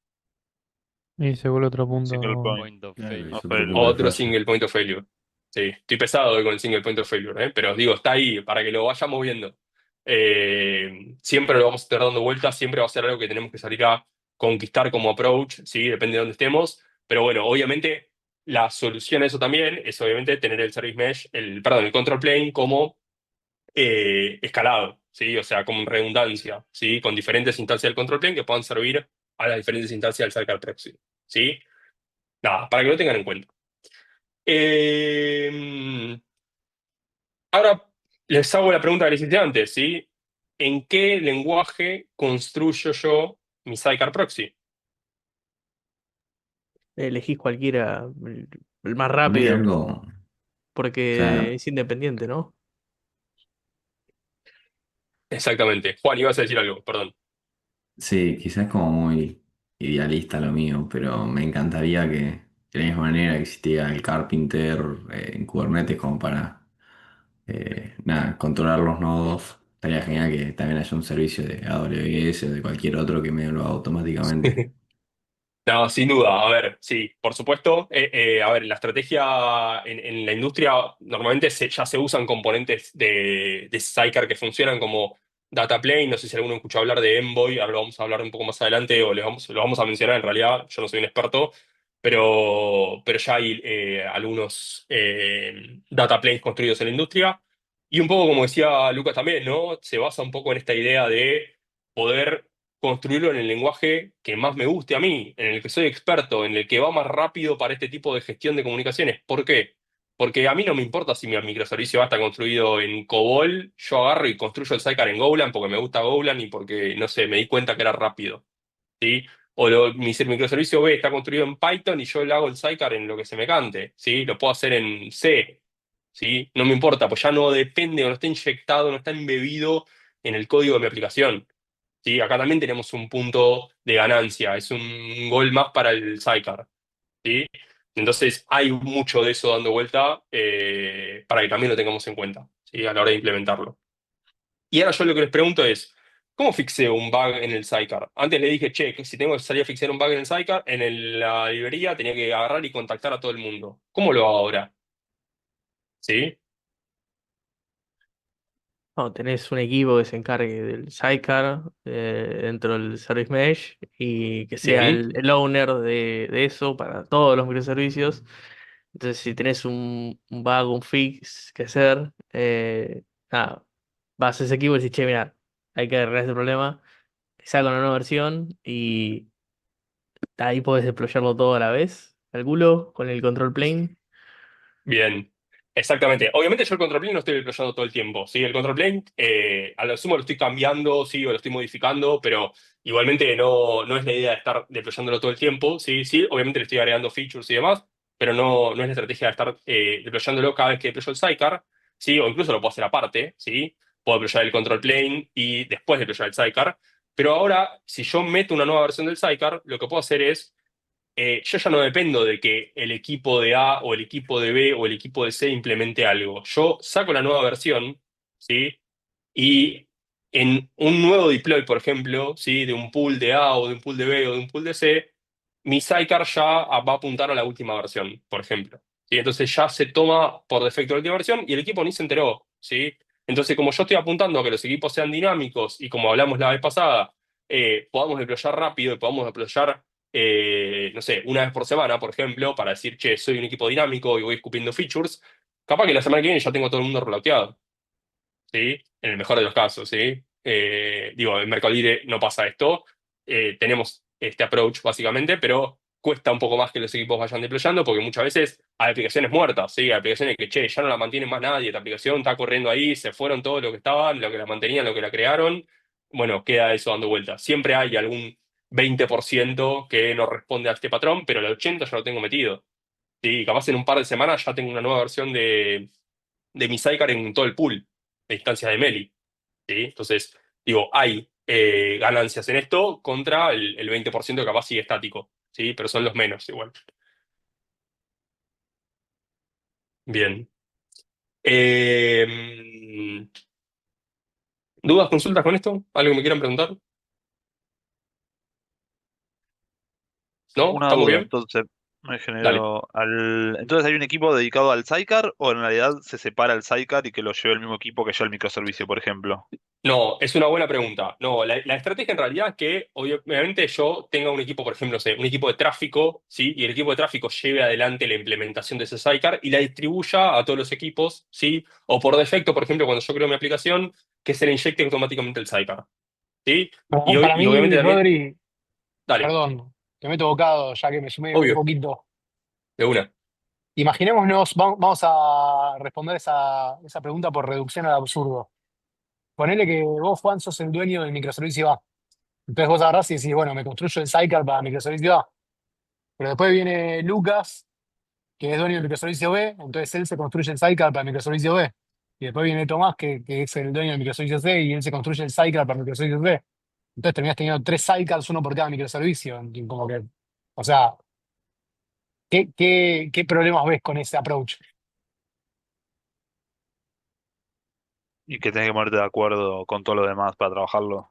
Y se vuelve otro Single punto. point Point of Claro, failure. es of otro failure. punto de Otro falla. single point of failure. Sí, estoy pesado hoy con el single point of failure, pero os digo, está ahí para que lo vayamos viendo. Siempre lo vamos a estar dando vueltas, siempre va a ser algo que tenemos que salir a conquistar como approach, ¿sí? Depende de dónde estemos. Pero bueno, obviamente la solución a eso también es obviamente tener el service mesh, perdón, el control plane como escalado, ¿sí? O sea, como redundancia, ¿sí? Con diferentes instancias del control plane que puedan servir a las diferentes instancias del sidecar proxy, ¿sí? Nada, para que lo tengan en cuenta. Eh, Ahora les hago la pregunta que les hice antes, ¿sí? ¿En qué lenguaje construyo yo mi sidecar proxy? Elegís cualquiera, el más No hay rápido, algo, porque claro, es independiente, ¿no? Exactamente. Juan, ibas a decir algo, perdón. sí, quizás como muy idealista lo mío, pero me encantaría que de la misma manera existiera el Carpenter en Kubernetes como para nada, controlar los nodos. Estaría genial que también haya un servicio de AWS o de cualquier otro que me lo haga automáticamente. No, sin duda. A ver, sí, por supuesto. A ver, la estrategia en la industria normalmente ya se usan componentes de Sidecar que funcionan como data plane. No sé si alguno escuchó hablar de Envoy, ahora lo vamos a hablar un poco más adelante o lo vamos a mencionar en realidad. Yo no soy un experto, pero ya hay algunos data planes construidos en la industria. Y un poco como decía Lucas también, ¿no? Se basa un poco en esta idea de poder construirlo en el lenguaje que más me guste a mí, en el que soy experto, en el que va más rápido para este tipo de gestión de comunicaciones. ¿Por qué? Porque a mí no me importa si mi microservicio va a estar construido en COBOL, yo agarro y construyo el sidecar en Golang porque me gusta Golang y porque, no sé, me di cuenta que era rápido, ¿sí? O mi microservicio B está construido en Python y yo le hago el sidecar en lo que se me cante, ¿sí? Lo puedo hacer en C, ¿sí? No me importa, pues ya no depende o no está inyectado, no está embebido en el código de mi aplicación. ¿Sí? Acá también tenemos un punto de ganancia, es un gol más para el sidecar, ¿sí? Entonces hay mucho de eso dando vuelta para que también lo tengamos en cuenta, ¿sí? A la hora de implementarlo. Y ahora yo lo que les pregunto es, ¿cómo fixeo un bug en el sidecar? Antes le dije, che, que si tengo que salir a fixear un bug en el sidecar, la librería tenía que agarrar y contactar a todo el mundo. ¿Cómo lo hago ahora? ¿Sí? No, tenés un equipo que se encargue del sidecar dentro del service mesh y que sea Bien, el owner de eso para todos los microservicios. Entonces, si tenés un bug, un fix que hacer, nada, vas a ese equipo y decís, che, mira, hay que arreglar este problema, saca una nueva versión y ahí podés deployarlo todo a la vez, calculo, con el control plane. bien, exactamente. Obviamente yo el control plane no estoy deployando todo el tiempo, ¿sí? El control plane, a lo sumo lo estoy cambiando, sí, o lo estoy modificando, pero igualmente no es la idea de estar deployándolo todo el tiempo, ¿sí? Sí, obviamente le estoy agregando features y demás, pero no es la estrategia de estar deployándolo cada vez que deployo el sidecar, ¿sí? O incluso lo puedo hacer aparte, ¿sí? Puedo deployar el control plane y después deployar el sidecar, pero ahora, si yo meto una nueva versión del sidecar, lo que puedo hacer es yo ya no dependo de que el equipo de A o el equipo de B o el equipo de C implemente algo. Yo saco la nueva versión, ¿sí? Y en un nuevo deploy, por ejemplo, ¿sí? De un pool de A o de un pool de B o de un pool de C, mi sidecar ya va a apuntar a la última versión, por ejemplo. ¿Sí? Entonces ya se toma por defecto la última versión y el equipo ni se enteró, ¿sí? Entonces, como yo estoy apuntando a que los equipos sean dinámicos y como hablamos la vez pasada, podamos deployar rápido y podamos deployar no sé, una vez por semana, por ejemplo, para decir, che, soy un equipo dinámico y voy escupiendo features, capaz que la semana que viene ya tengo todo el mundo rollouteado, ¿sí? En el mejor de los casos, ¿sí? Digo, en Mercado Libre no pasa esto, tenemos este approach básicamente, pero cuesta un poco más que los equipos vayan deployando porque muchas veces hay aplicaciones muertas, ¿sí? Hay aplicaciones que, che, ya no la mantiene más nadie, esta aplicación está corriendo ahí, se fueron todos los que estaban, lo que la mantenían, lo que la crearon, bueno, queda eso dando vueltas. Siempre hay algún 20% que no responde a este patrón, pero el 80% ya lo tengo metido. Sí, capaz en un par de semanas ya tengo una nueva versión de mi sidecar en todo el pool de instancias de Meli. ¿Sí? Entonces, digo, hay ganancias en esto contra el 20% que capaz sigue estático, ¿sí? Pero son los menos igual. Bien. Eh, ¿Dudas, consultas con esto? ¿Algo que me quieran preguntar? ¿No? Una ¿Estamos duda, bien? entonces, me Dale. generó entonces hay un equipo dedicado al sidecar o en realidad se separa el sidecar y que lo lleve el mismo equipo que lleva el microservicio, por ejemplo. No, es una buena pregunta. No, la estrategia en realidad es que obviamente yo tenga un equipo, por ejemplo, no sé, un equipo de tráfico, ¿sí? Y el equipo de tráfico lleve adelante la implementación de ese sidecar y la distribuya a todos los equipos, ¿sí? O por defecto, por ejemplo, cuando yo creo mi aplicación, que se le inyecte automáticamente el sidecar, ¿sí? Y, Para y obviamente mí, también, Rodri, dale, perdón, te meto bocado ya que me sumé un obvio, poquito. de una. Imaginémonos, vamos a responder esa pregunta por reducción al absurdo. Ponele que vos, Juan, sos el dueño del microservicio A. Entonces vos agarrás y decís, bueno, me construyo el sidecar para microservicio A. Pero después viene Lucas, que es dueño del microservicio B, entonces él se construye el sidecar para el microservicio B. Y después viene Tomás, que es el dueño del microservicio C, y él se construye el sidecar para el microservicio C. Entonces terminás teniendo 3 sidecars, uno por cada microservicio. Y como que, o sea, ¿qué problemas ves con ese approach? Y que tenés que ponerte de acuerdo con todo lo demás para trabajarlo.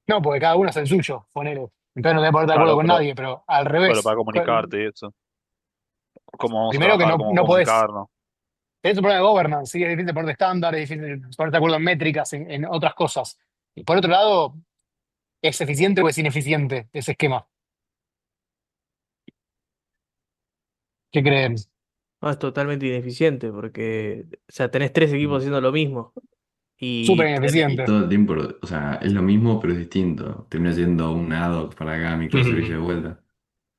No, porque cada uno hace el suyo, ponele. Entonces no te poner de acuerdo Claro, con nadie, pero al pero para revés. comunicarte y eso. ¿Cómo vamos a Primero que trabajar? no, ¿Cómo no podés. comunicarnos? Tenés un problema de governance, ¿sí? Es difícil ponerte estándar, es difícil ponerte de acuerdo en métricas, en otras cosas. Y por otro lado, ¿es eficiente o es ineficiente ese esquema? ¿Qué creen? No, es totalmente ineficiente porque, o sea, tenés tres equipos haciendo lo mismo. Súper Y Y ineficiente. todo el tiempo, o sea, es lo mismo, pero es distinto. Termina siendo un ad hoc para cada microservicio de Ujú. vuelta.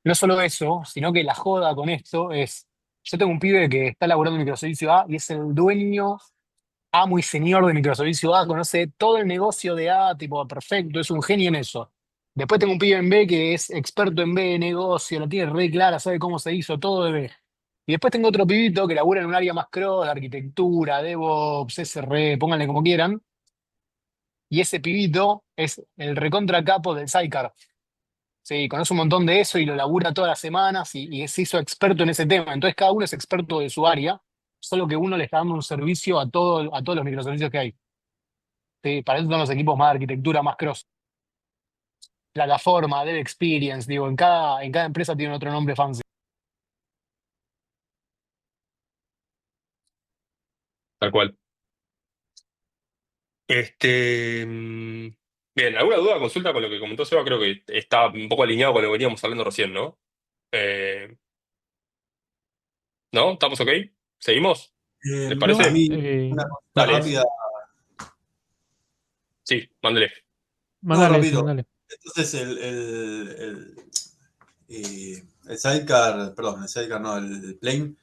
No solo eso, sino que la joda con esto es, yo tengo un pibe que está laburando en microservicio A y es el dueño, amo y señor de microservicio A, conoce todo el negocio de A, tipo, perfecto, es un genio en eso. Después tengo un pibe en B que es experto en B de negocio, lo tiene re clara, sabe cómo se hizo todo de B. Y después tengo otro pibito que labura en un área más cross, de arquitectura, DevOps, SRE, pónganle como quieran. Y ese pibito es el recontra capo del Sidecar. Sí, conoce un montón de eso y lo labura todas las semanas y se hizo experto en ese tema. Entonces cada uno es experto de su área, solo que uno le está dando un servicio a todos los microservicios que hay. Sí, para eso son los equipos más de arquitectura, más cross. Plataforma, Dev Experience, digo, en cada empresa tiene otro nombre fancy. Tal cual. Bien, ¿alguna duda, consulta con lo que comentó Seba? Creo que está un poco alineado con lo que veníamos hablando recién, ¿no? Eh, ¿No? ¿Estamos ok? ¿Seguimos? ¿Les A Yo, parece? mí, una cosa Dale, rápida. sí, mándale. No, mandale, sí, rápido. mandale. Entonces, el sidecar, perdón, el sidecar no, el plane,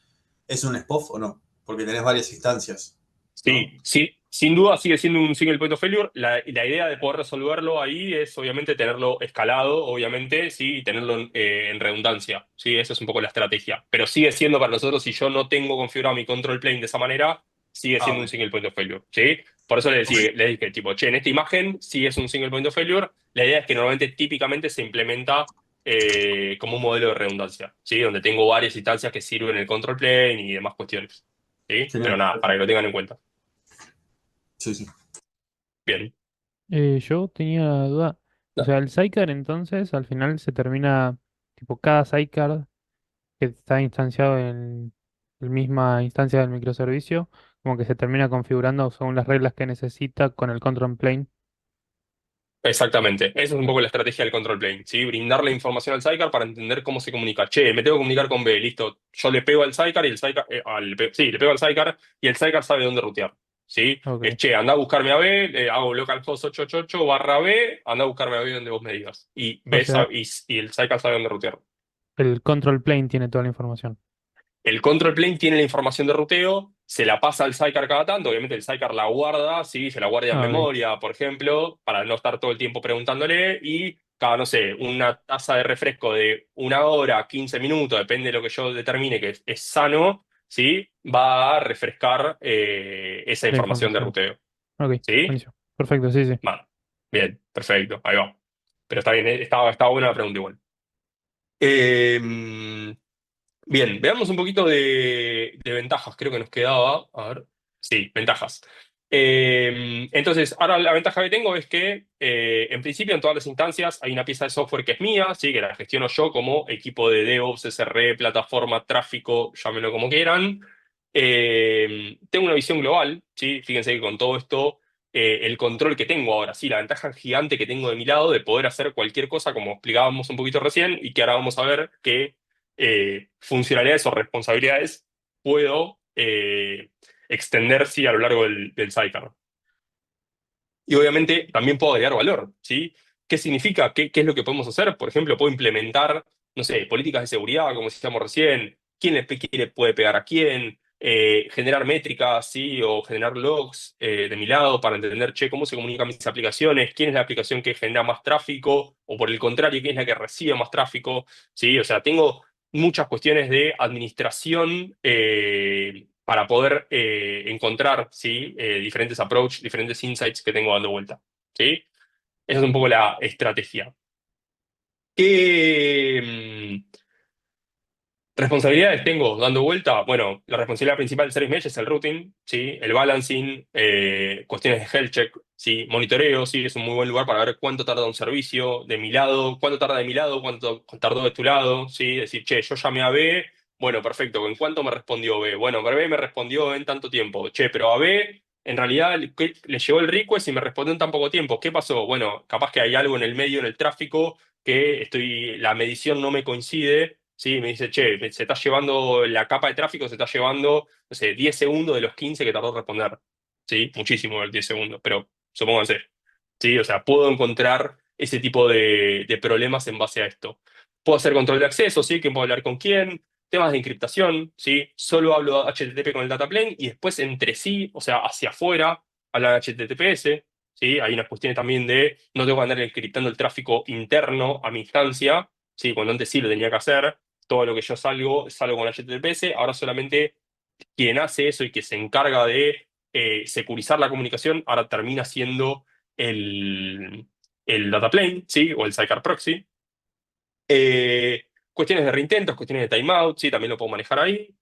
¿es un SPOF o no? Porque tenés varias instancias, ¿no? Sí, sí, sin duda sigue siendo un single point of failure. La idea de poder resolverlo ahí es obviamente tenerlo escalado, obviamente, sí, y tenerlo en redundancia. Sí, esa es un poco la estrategia. Pero sigue siendo para nosotros, si yo no tengo configurado mi control plane de esa manera, sigue Ah, siendo un ok. single point of failure. ¿Sí? Por eso Ok. le dije, tipo, che, en esta imagen sí es un single point of failure. La idea es que normalmente, típicamente, se implementa como un modelo de redundancia, ¿sí? Donde tengo varias instancias que sirven el control plane y demás cuestiones. ¿Sí? Pero Genial. nada, para que lo tengan en cuenta. Sí, sí. Bien. Yo tenía duda. O sea, el sidecar entonces al final se termina, tipo, cada sidecar que está instanciado en la misma instancia del microservicio, como que se termina configurando según las reglas que necesita con el control plane. Exactamente. Esa es un poco la estrategia del control plane, ¿sí? Brindarle información al sidecar para entender cómo se comunica. Che, me tengo que comunicar con B, listo. Yo le pego al sidecar y el sidecar, sí, le pego al sidecar y el sidecar sabe dónde rutear, ¿sí? Es, Ok. che, anda a buscarme a B, hago localhost 888 barra B, anda a buscarme a B donde vos me digas. Y, O B sea, y el sidecar sabe dónde rutear. el control plane tiene toda la información. El control plane tiene la información de ruteo, se la pasa al sidecar cada tanto, obviamente el sidecar la guarda, ¿sí? Se la guarda en Ah, ok. memoria, por ejemplo, para no estar todo el tiempo preguntándole, y cada, no sé, una tasa de refresco de 1 hora, 15 minutos, depende de lo que yo determine que es sano, ¿sí? Va a refrescar esa La información de información. ruteo, Ok, ¿sí? buenísimo. Perfecto, sí, sí. Vale. Bien, perfecto, ahí va. Pero está bien, estaba buena la pregunta igual. Eh, Bien, veamos un poquito de ventajas, creo que nos quedaba. A ver. Sí, ventajas. Entonces, ahora la ventaja que tengo es que, en principio, en todas las instancias hay una pieza de software que es mía, ¿sí? Que la gestiono yo como equipo de DevOps, SRE, plataforma, tráfico, llámenlo como quieran. Tengo una visión global, ¿sí? Fíjense que con todo esto, el control que tengo ahora, sí, la ventaja gigante que tengo de mi lado de poder hacer cualquier cosa, como explicábamos un poquito recién, y que ahora vamos a ver que funcionalidades o responsabilidades puedo extender sí, a lo largo del sidecar. Y obviamente también puedo agregar valor, ¿sí? ¿Qué significa? ¿Qué es lo que podemos hacer? Por ejemplo, puedo implementar, no sé, políticas de seguridad, como decíamos recién, quién puede pegar a quién, generar métricas, ¿sí? O generar logs de mi lado para entender, che, cómo se comunican mis aplicaciones, quién es la aplicación que genera más tráfico, o por el contrario, quién es la que recibe más tráfico, ¿sí? O sea, tengo muchas cuestiones de administración para poder encontrar, ¿sí? Diferentes approach, diferentes insights que tengo dando vuelta, ¿sí? Esa es un poco la estrategia. ¿Qué responsabilidades tengo dando vuelta? Bueno, la responsabilidad principal del Service Mesh es el routing, ¿sí? El balancing, cuestiones de health check, ¿sí? Monitoreo, ¿sí? Es un muy buen lugar para ver cuánto tarda un servicio de mi lado, cuánto tarda de mi lado, cuánto tardó de tu lado, ¿sí? Decir, che, yo llamé a B, bueno, perfecto, ¿en cuánto me respondió B? Bueno, B me respondió en tanto tiempo. Che, pero a B, en realidad, le llegó el request y me respondió en tan poco tiempo. ¿Qué pasó? Bueno, capaz que hay algo en el medio, en el tráfico, que la medición no me coincide. Sí, me dice, che, se está llevando la capa de tráfico, se está llevando, no sé, 10 segundos de los 15 que tardó en responder. Sí, muchísimo el 10 segundos, pero supónganse. Sí, o sea, puedo encontrar ese tipo de problemas en base a esto. Puedo hacer control de acceso, sí, quién puedo hablar con quién, temas de encriptación, sí, solo hablo HTTP con el data plane y después entre sí, o sea, hacia afuera, hablar HTTPS, sí, hay unas cuestiones también de no tengo que andar encriptando el tráfico interno a mi instancia, sí, cuando antes sí lo tenía que hacer, todo lo que yo salgo con HTTPS, ahora solamente quien hace eso y que se encarga de securizar la comunicación, ahora termina siendo el data plane, ¿sí? O el sidecar proxy. Cuestiones de reintentos, cuestiones de timeout, ¿sí? También lo puedo manejar ahí.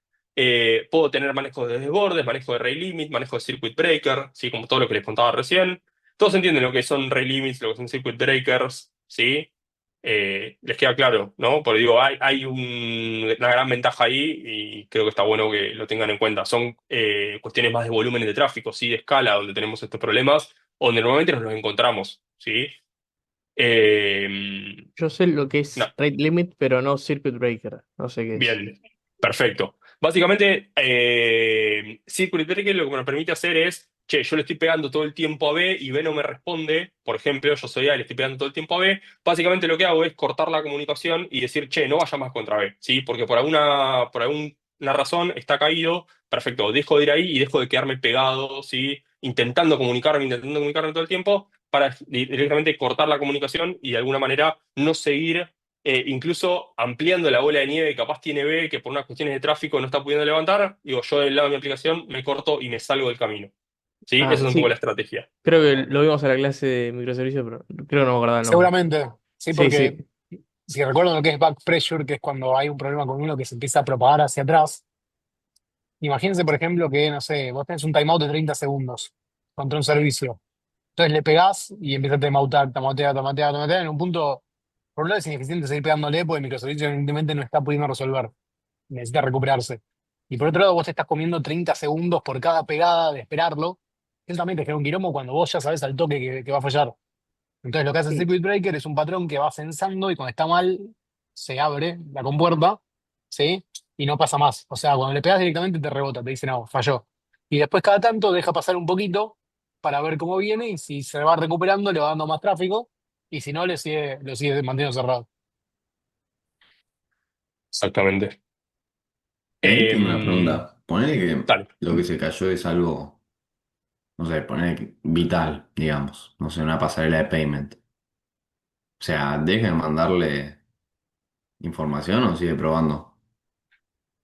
Puedo tener manejo de desbordes, manejo de ray limit, manejo de circuit breaker, ¿sí? Como todo lo que les contaba recién. Todos entienden lo que son ray limits, lo que son circuit breakers, ¿sí? Les queda claro, ¿no? Porque digo, hay una gran ventaja ahí y creo que está bueno que lo tengan en cuenta. Son cuestiones más de volúmenes de tráfico, ¿sí? De escala, donde tenemos estos problemas, donde normalmente nos los encontramos, ¿sí? Eh, Yo sé lo que no, es rate limit, pero no circuit breaker. No sé qué es. bien, perfecto. Básicamente, Circuit Breaker lo que me permite hacer es, che, yo le estoy pegando todo el tiempo a B y B no me responde. Por ejemplo, yo soy A y le estoy pegando todo el tiempo a B. Básicamente lo que hago es cortar la comunicación y decir, che, no vaya más contra B, ¿sí? Porque por alguna razón está caído. Perfecto, dejo de ir ahí y dejo de quedarme pegado, ¿sí? Intentando comunicarme todo el tiempo para directamente cortar la comunicación y de alguna manera no seguir incluso ampliando la bola de nieve que capaz tiene B, que por unas cuestiones de tráfico no está pudiendo levantar, digo, yo del lado de mi aplicación me corto y me salgo del camino. ¿Sí? Esa es Ah, un poco la sí, estrategia. creo que lo vimos en la clase de microservicios, pero creo que no me acordaba el nombre. Seguramente, sí, Sí, sí. porque si recuerdan lo que es back pressure, que es cuando hay un problema con uno que se empieza a propagar hacia atrás. Imagínense, por ejemplo, que, no sé, vos tenés un timeout de 30 segundos contra un servicio. Entonces le pegás y empieza a timeoutar, tamatea, tamatea, tamatea. En un punto, por un lado es ineficiente seguir pegándole porque el microservicio evidentemente no está pudiendo resolver. Necesita recuperarse. Y por otro lado, vos te estás comiendo 30 segundos por cada pegada de esperarlo. Eso también te genera un quilombo cuando vos ya sabes al toque que va a fallar. Entonces lo que hace el Sí. circuit breaker es un patrón que va censando y cuando está mal se abre la compuerta, ¿sí? Y no pasa más. O sea, cuando le pegas directamente te rebota, te dice no, falló. Y después cada tanto deja pasar un poquito para ver cómo viene y si se va recuperando le va dando más tráfico y si no lo sigue manteniendo cerrado. Exactamente. Ahí tengo una Eh, pregunta. Ponele que Dale. lo que se cayó es algo, no sé, ponele que vital, digamos. No sé, una pasarela de payment. O sea, ¿deja de mandarle información o sigue probando?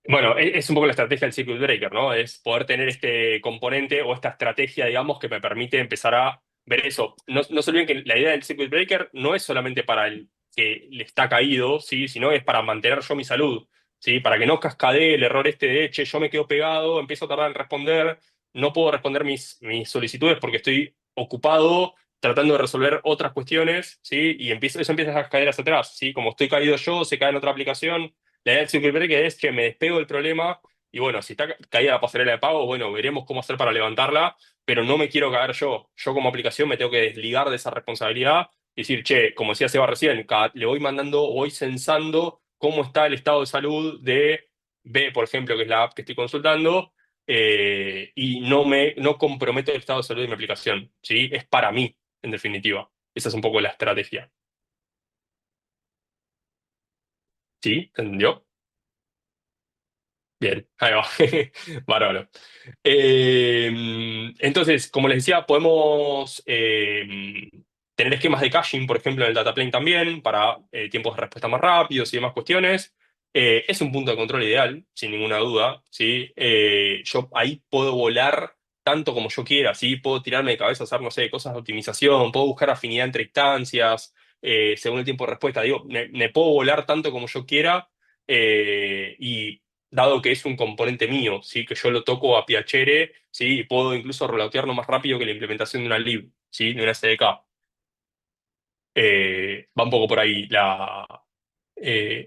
Bueno, es un poco la estrategia del circuit breaker, ¿no? Es poder tener este componente o esta estrategia, digamos, que me permite empezar a ver eso. No se olviden que la idea del circuit breaker no es solamente para el que le está caído, ¿sí? Sino es para mantener yo mi salud, ¿sí? Para que no cascadee el error este de, che, yo me quedo pegado, empiezo a tardar en responder, no puedo responder mis solicitudes porque estoy ocupado tratando de resolver otras cuestiones, ¿sí? Y eso empieza a caer hacia atrás, ¿sí? Como estoy caído yo, se cae en otra aplicación. La idea del circuit breaker es que me despego del problema y bueno, si está caída la pasarela de pago, bueno, veremos cómo hacer para levantarla, pero no me quiero caer yo. Yo como aplicación me tengo que desligar de esa responsabilidad y decir, che, como decía Seba recién, le voy mandando, voy censando cómo está el estado de salud de B, por ejemplo, que es la app que estoy consultando, y no comprometo el estado de salud de mi aplicación, ¿sí? Es para mí, en definitiva. Esa es un poco la estrategia. ¿Sí? ¿Entendió? Bien, ahí va. Bárbaro. Entonces, como les decía, podemos tener esquemas de caching, por ejemplo, en el data plane también, para tiempos de respuesta más rápidos y demás cuestiones. Es un punto de control ideal, sin ninguna duda, ¿sí? Yo ahí puedo volar tanto como yo quiera, ¿sí? Puedo tirarme de cabeza a hacer, no sé, cosas de optimización, puedo buscar afinidad entre instancias, según el tiempo de respuesta. Digo, me puedo volar tanto como yo quiera. Y dado que es un componente mío, ¿sí? Que yo lo toco a piacere, ¿sí? Y puedo incluso relautearlo más rápido que la implementación de una lib, ¿sí? De una SDK. Va un poco por ahí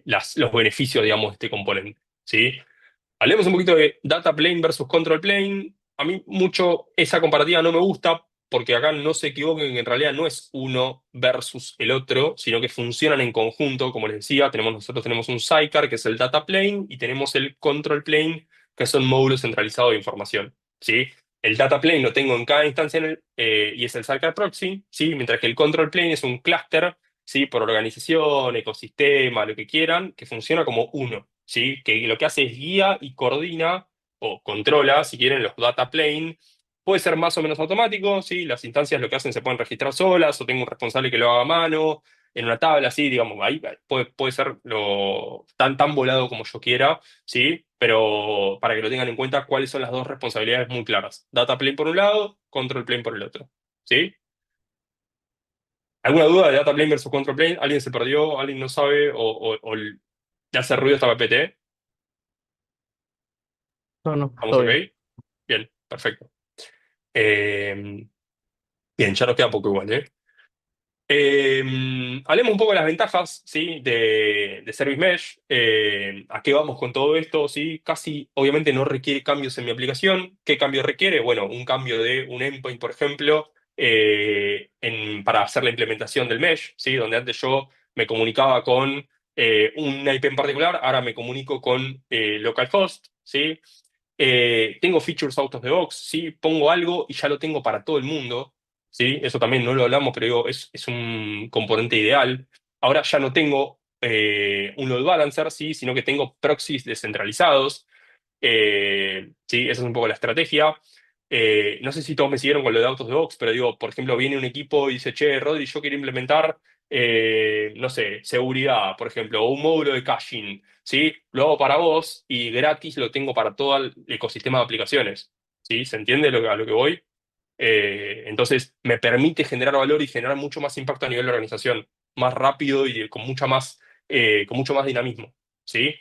los beneficios, digamos, de este componente, ¿sí? Hablemos un poquito de data plane versus control plane. A mí mucho esa comparativa no me gusta porque acá no se equivoquen que en realidad no es uno versus el otro, sino que funcionan en conjunto. Como les decía, nosotros tenemos un sidecar que es el data plane y tenemos el control plane que son módulos centralizados de información, ¿sí? El data plane lo tengo en cada instancia y es el sidecar proxy, ¿sí? Mientras que el control plane es un clúster, ¿sí? Por organización, ecosistema, lo que quieran, que funciona como uno, ¿sí? Que lo que hace es guía y coordina o controla, si quieren, los data plane. Puede ser más o menos automático, ¿sí? Las instancias lo que hacen se pueden registrar solas o tengo un responsable que lo haga a mano, en una tabla, sí, digamos, ahí puede ser tan volado como yo quiera, ¿sí? Pero para que lo tengan en cuenta, cuáles son las dos responsabilidades muy claras. Data plane por un lado, control plane por el otro, ¿sí? ¿Alguna duda de data plane versus control plane? ¿Alguien se perdió? ¿Alguien no sabe? ¿O le hace ruido esta PPT? No, ¿Estamos todo ok? bien. Bien, perfecto. Eh, bien, ya nos queda poco igual, ¿eh? Hablemos un poco de las ventajas, ¿sí? de Service Mesh. ¿A qué vamos con todo esto? ¿Sí? Casi, obviamente, no requiere cambios en mi aplicación. ¿Qué cambio requiere? Bueno, un cambio de un endpoint, por ejemplo, para hacer la implementación del Mesh, ¿sí? Donde antes yo me comunicaba con una IP en particular, ahora me comunico con localhost, ¿sí? Tengo features out of the box, ¿sí? Pongo algo y ya lo tengo para todo el mundo. ¿Sí? Eso también no lo hablamos, pero digo, es un componente ideal. Ahora ya no tengo un load balancer, ¿sí? Sino que tengo proxies descentralizados. Sí, esa es un poco la estrategia. No sé si todos me siguieron con lo de Autos de Box, pero digo, por ejemplo, viene un equipo y dice, che, Rodri, yo quiero implementar, no sé, seguridad, por ejemplo, o un módulo de caching, ¿sí? Lo hago para vos y gratis lo tengo para todo el ecosistema de aplicaciones, ¿sí? ¿Se entiende a lo que voy? Entonces, me permite generar valor y generar mucho más impacto a nivel de organización, más rápido y con mucho más dinamismo, ¿sí?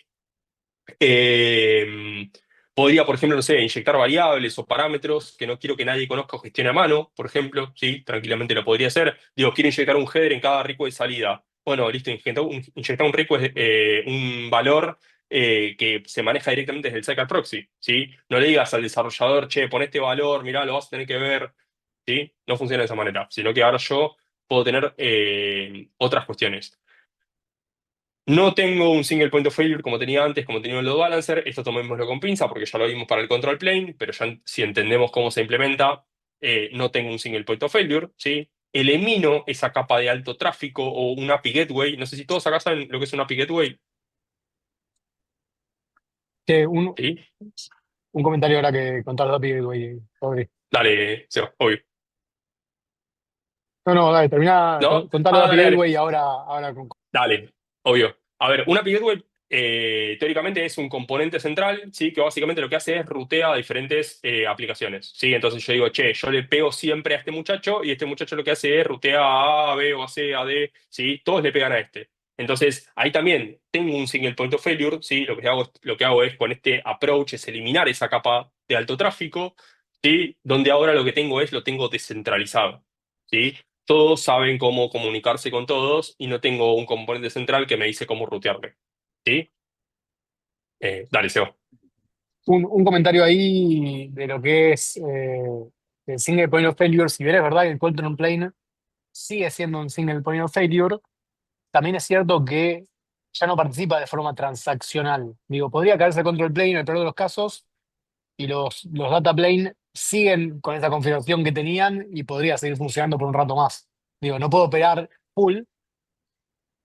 Eh, Podría, por ejemplo, no sé, inyectar variables o parámetros que no quiero que nadie conozca o gestione a mano, por ejemplo, ¿sí? Tranquilamente lo podría hacer. Digo, quiero inyectar un header en cada request de salida. Bueno, listo, inyectar un request, un valor que se maneja directamente desde el Cycle Proxy, ¿sí? No le digas al desarrollador, che, pon este valor, mirá, lo vas a tener que ver, ¿sí? No funciona de esa manera, sino que ahora yo puedo tener otras cuestiones. No tengo un single point of failure como tenía antes, como tenía el load balancer. Esto tomémoslo con pinza porque ya lo vimos para el control plane, pero ya si entendemos cómo se implementa, no tengo un single point of failure, ¿sí? Elimino esa capa de alto tráfico o un API gateway. No sé si todos acá saben lo que es un API gateway, Che, un, ¿sí? un comentario ahora que contar rápido, güey, Rodri. Dale, Seba, obvio. No, no, dale, termina, ¿No? contar Ah, Happy dale, dale. Gateway y ahora con... Dale, obvio. A ver, una API Gateway teóricamente es un componente central, ¿sí? Que básicamente lo que hace es rutea diferentes aplicaciones, ¿sí? Entonces yo digo, che, yo le pego siempre a este muchacho y este muchacho lo que hace es rutea a A, B o a C, a D, ¿sí? Todos le pegan a este. Entonces ahí también tengo un single point of failure, ¿sí? Lo que hago es con este approach es eliminar esa capa de alto tráfico, ¿sí? Donde ahora lo que tengo es, lo tengo descentralizado, ¿sí? Todos saben cómo comunicarse con todos y no tengo un componente central que me dice cómo rutearme. ¿Sí? Dale, Seba. Un comentario ahí de lo que es el single point of failure. Si bien es verdad que el control plane sigue siendo un single point of failure, también es cierto que ya no participa de forma transaccional. Digo, podría caerse el control plane en el peor de los casos y los data plane siguen con esa configuración que tenían y podría seguir funcionando por un rato más. Digo, no puedo operar full,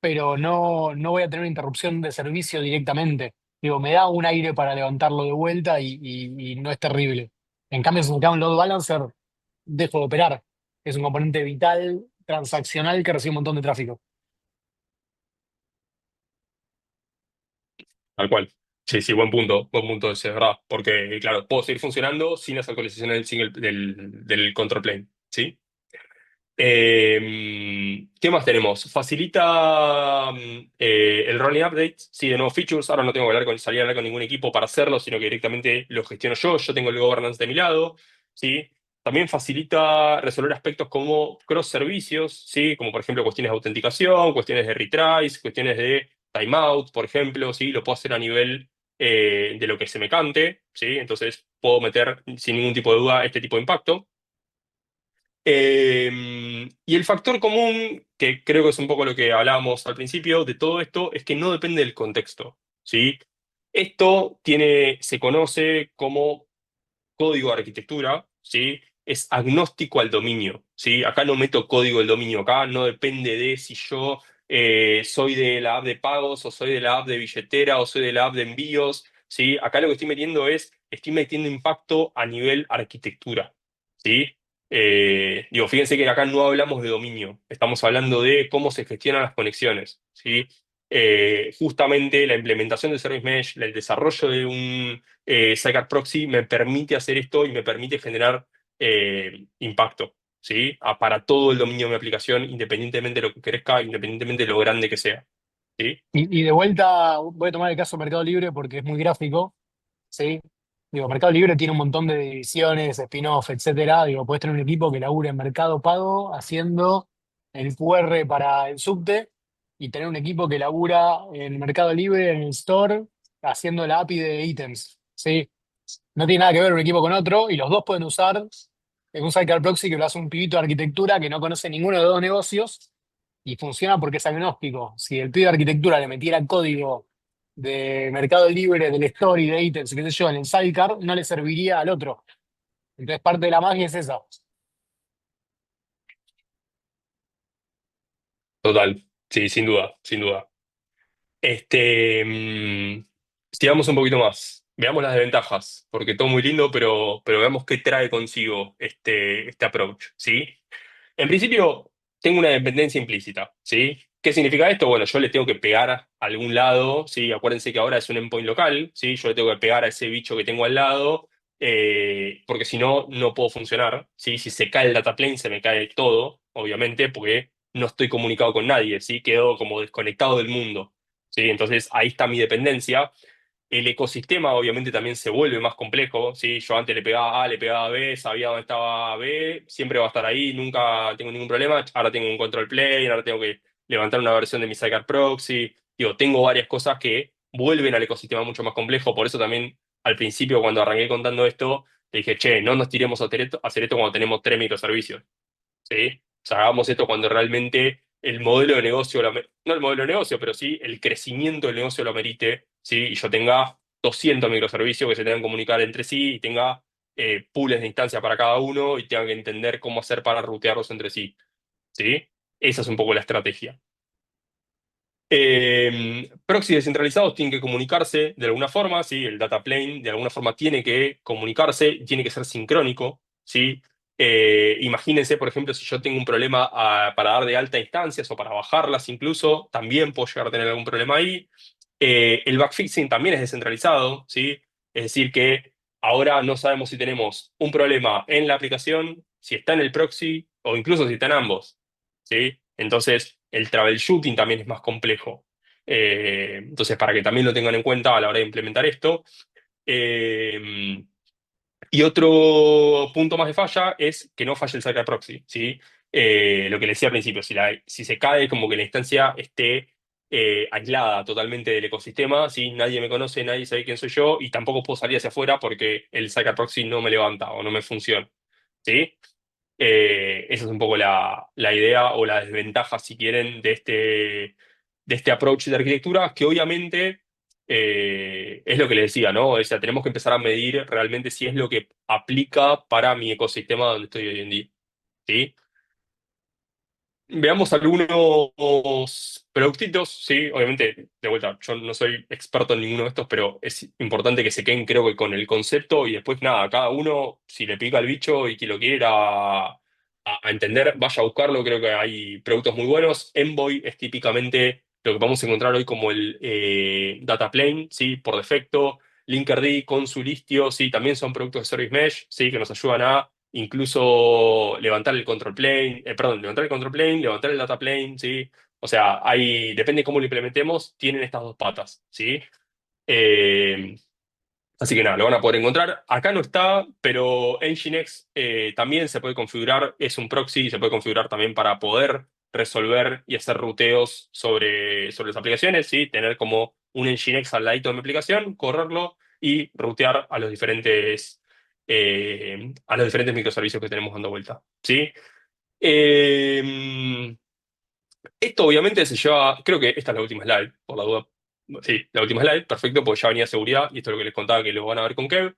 pero no voy a tener una interrupción de servicio directamente. Digo, me da un aire para levantarlo de vuelta y no es terrible. En cambio, si me queda un load balancer, dejo de operar. Es un componente vital, transaccional, que recibe un montón de tráfico. Tal cual. Sí, sí, buen punto ese, es verdad. Porque, claro, puedo seguir funcionando sin las actualizaciones del control plane. ¿Sí? ¿Qué más tenemos? Facilita el rolling update, sí, de nuevos features. Ahora no tengo que salir a hablar con ningún equipo para hacerlo, sino que directamente lo gestiono yo. Yo tengo el governance de mi lado, ¿sí? También facilita resolver aspectos como cross servicios, ¿sí? Como por ejemplo cuestiones de autenticación, cuestiones de retries, cuestiones de timeout, por ejemplo, ¿sí? Lo puedo hacer a nivel de lo que se me cante, ¿sí? Entonces puedo meter sin ningún tipo de duda este tipo de impacto. Y el factor común, que creo que es un poco lo que hablábamos al principio de todo esto, es que no depende del contexto, ¿sí? Esto se conoce como código de arquitectura, ¿sí? Es agnóstico al dominio, ¿sí? Acá no meto código del dominio, acá no depende de si yo soy de la app de pagos o soy de la app de billetera o soy de la app de envíos, ¿sí? Acá lo que estoy metiendo impacto a nivel arquitectura, ¿sí? Digo, fíjense que acá no hablamos de dominio, estamos hablando de cómo se gestionan las conexiones, ¿sí? Justamente la implementación de Service Mesh, el desarrollo de un Sidecar Proxy me permite hacer esto y me permite generar impacto, ¿sí? Para todo el dominio de mi aplicación, independientemente de lo que crezca, independientemente de lo grande que sea, ¿sí? Y de vuelta voy a tomar el caso de Mercado Libre porque es muy gráfico, ¿sí? Digo, Mercado Libre tiene un montón de divisiones, spin-off, etcétera. Digo, puedes tener un equipo que labure en Mercado Pago haciendo el QR para el subte y tener un equipo que labura en Mercado Libre, en el store, haciendo la API de ítems, ¿sí? No tiene nada que ver un equipo con otro y los dos pueden usar un Sidecar Proxy que lo hace un pibito de arquitectura que no conoce ninguno de los dos negocios y funciona porque es agnóstico. Si el pibe de arquitectura le metiera código de Mercado Libre, del Store y de ítems, qué sé yo, en el Sidecar, no le serviría al otro. Entonces parte de la magia es esa. Total, sí, sin duda, sin duda. Sigamos un poquito más. Veamos las desventajas, porque todo muy lindo, pero veamos qué trae consigo este approach, ¿sí? En principio, tengo una dependencia implícita, ¿sí? ¿Qué significa esto? Bueno, yo le tengo que pegar a algún lado, ¿sí? Acuérdense que ahora es un endpoint local, ¿sí? Yo le tengo que pegar a ese bicho que tengo al lado, porque si no, no puedo funcionar, ¿sí? Si se cae el data plane, se me cae todo, obviamente, porque no estoy comunicado con nadie, ¿sí? Quedo como desconectado del mundo, ¿sí? Entonces, ahí está mi dependencia. El ecosistema obviamente también se vuelve más complejo, ¿sí? Yo antes le pegaba A, le pegaba B, sabía dónde estaba B, siempre va a estar ahí, nunca tengo ningún problema. Ahora tengo un control plane, ahora tengo que levantar una versión de mi Sidecar Proxy. Digo, tengo varias cosas que vuelven al ecosistema mucho más complejo. Por eso también al principio cuando arranqué contando esto, te dije, che, no nos tiremos a hacer esto cuando tenemos 3 microservicios, ¿sí? O sea, hagamos esto cuando realmente el modelo de negocio, no el modelo de negocio, pero sí el crecimiento del negocio lo amerite, ¿sí? Y yo tenga 200 microservicios que se tengan que comunicar entre sí y tenga pools de instancia para cada uno y tenga que entender cómo hacer para rutearlos entre sí, ¿sí? Esa es un poco la estrategia. Proxy descentralizados tienen que comunicarse de alguna forma, ¿sí? El data plane de alguna forma tiene que comunicarse, tiene que ser sincrónico, ¿sí? Imagínense, por ejemplo, si yo tengo un problema para dar de alta instancias o para bajarlas incluso, también puedo llegar a tener algún problema ahí. El backfixing también es descentralizado, ¿sí? Es decir, que ahora no sabemos si tenemos un problema en la aplicación, si está en el proxy o incluso si está en ambos, ¿sí? Entonces, el troubleshooting también es más complejo. Entonces, para que también lo tengan en cuenta a la hora de implementar esto. Eh, y otro punto más de falla es que no falle el Cyber Proxy, ¿sí? Lo que le decía al principio, si se cae como que la instancia esté aislada totalmente del ecosistema, ¿sí? Nadie me conoce, nadie sabe quién soy yo y tampoco puedo salir hacia afuera porque el Cyber Proxy no me levanta o no me funciona, ¿sí? Esa es un poco la idea o la desventaja, si quieren, de este approach de arquitectura, que obviamente es lo que les decía, ¿no? O sea, tenemos que empezar a medir realmente si es lo que aplica para mi ecosistema donde estoy hoy en día, ¿sí? Veamos algunos productitos, sí, obviamente, de vuelta, yo no soy experto en ninguno de estos, pero es importante que se queden, creo que con el concepto y después nada, cada uno, si le pica el bicho y que lo quiere ir a entender, vaya a buscarlo, creo que hay productos muy buenos. Envoy es típicamente lo que vamos a encontrar hoy como el data plane, sí, por defecto. Linkerd con su Istio, sí, también son productos de Service Mesh, sí, que nos ayudan a incluso levantar el control plane, perdón, levantar el control plane, levantar el data plane, ¿sí? O sea, depende de cómo lo implementemos, tienen estas dos patas, ¿sí? Eh, Así que nada, lo van a poder encontrar. Acá no está, pero Nginx también se puede configurar, es un proxy, se puede configurar también para poder resolver y hacer ruteos sobre las aplicaciones, ¿sí? Tener como un Nginx al ladito de mi aplicación, correrlo y rutear a los diferentes microservicios que tenemos dando vuelta, ¿sí? Eh, Esto obviamente se lleva, creo que esta es la última slide, por la duda. Sí, la última slide, perfecto, porque ya venía seguridad y esto es lo que les contaba que lo van a ver con Kev.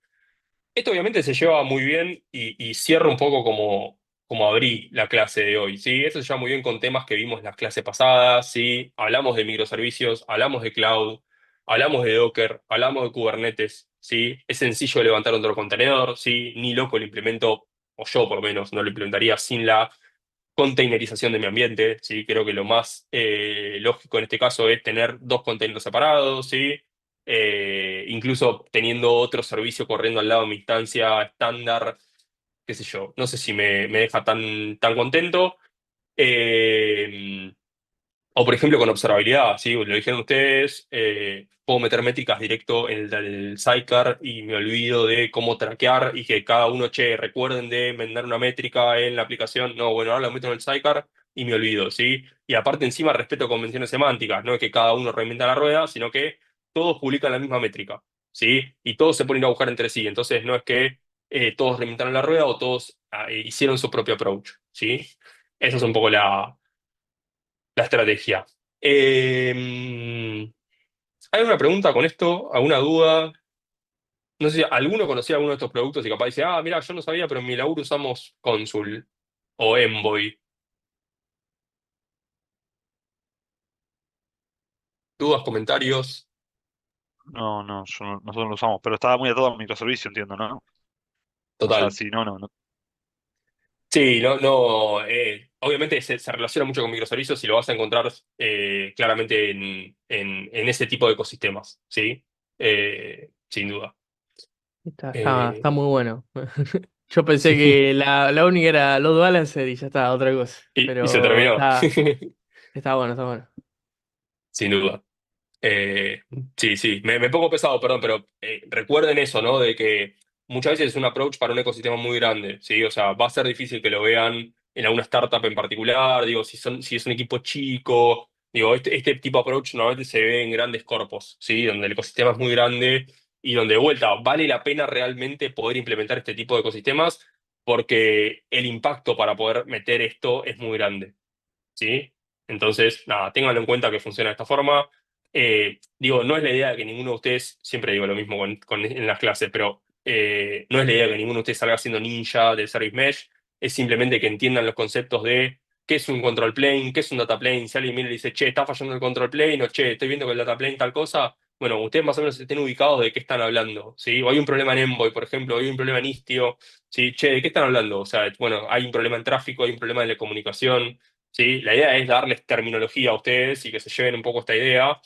Esto obviamente se lleva muy bien y cierra un poco como abrí la clase de hoy, ¿sí? Esto se lleva muy bien con temas que vimos en las clases pasadas, ¿sí? Hablamos de microservicios, hablamos de cloud, hablamos de Docker, hablamos de Kubernetes, ¿sí? Es sencillo levantar otro contenedor, ¿sí? Ni loco lo implemento, o yo por lo menos no lo implementaría sin la containerización de mi ambiente, ¿sí? Creo que lo más lógico en este caso es tener dos containers separados, ¿sí? Incluso teniendo otro servicio corriendo al lado de mi instancia estándar, qué sé yo, no sé si me deja tan contento. Eh, o por ejemplo con observabilidad, ¿sí? Lo dijeron ustedes, puedo meter métricas directo en el del sidecar y me olvido de cómo traquear y que cada uno, che, recuerden de mandar una métrica en la aplicación. No, bueno, ahora lo meto en el sidecar y me olvido, ¿sí? Y aparte encima respeto convenciones semánticas, no es que cada uno reinventa la rueda, sino que todos publican la misma métrica, ¿sí? Y todos se ponen a buscar entre sí, entonces no es que todos reinventaron la rueda o todos hicieron su propio approach, ¿sí? Esa es un poco la estrategia. ¿Hay una pregunta con esto? ¿Alguna duda? No sé si alguno conocía alguno de estos productos y capaz dice, ah, mira, yo no sabía, pero en mi laburo usamos Consul o Envoy. ¿Dudas, comentarios? No, no, nosotros no lo usamos, pero estaba muy atado a microservicio, entiendo, ¿no? O sea, Total. sí, no. Sí, no, obviamente se relaciona mucho con microservicios y lo vas a encontrar claramente en ese tipo de ecosistemas, ¿sí? Sin duda. Eh, Está muy bueno. Yo pensé que la única era load balancer y ya está, otra cosa. y se Pero terminó. está bueno, está bueno. Sin duda. Eh, sí, sí, me pongo pesado, perdón, pero recuerden eso, ¿no? De que muchas veces es un approach para un ecosistema muy grande, ¿sí? O sea, va a ser difícil que lo vean en alguna startup en particular, digo, si es un equipo chico, digo, este tipo de approach normalmente se ve en grandes corpos, ¿sí? Donde el ecosistema es muy grande y donde, de vuelta, vale la pena realmente poder implementar este tipo de ecosistemas porque el impacto para poder meter esto es muy grande. ¿Sí? Entonces, nada, ténganlo en cuenta que funciona de esta forma. Digo, no es la idea de que ninguno de ustedes, siempre digo lo mismo en las clases, pero no es la idea de que ninguno de ustedes salga siendo ninja del Service Mesh, es simplemente que entiendan los conceptos de qué es un control plane, qué es un data plane. Si alguien viene y le dice, che, está fallando el control plane, o che, estoy viendo que el data plane tal cosa, bueno, ustedes más o menos estén ubicados de qué están hablando, ¿sí? O hay un problema en Envoy, por ejemplo, o hay un problema en Istio, ¿sí? Che, ¿de qué están hablando? O sea, bueno, hay un problema en tráfico, hay un problema en la comunicación. ¿Sí? La idea es darles terminología a ustedes y que se lleven un poco esta idea.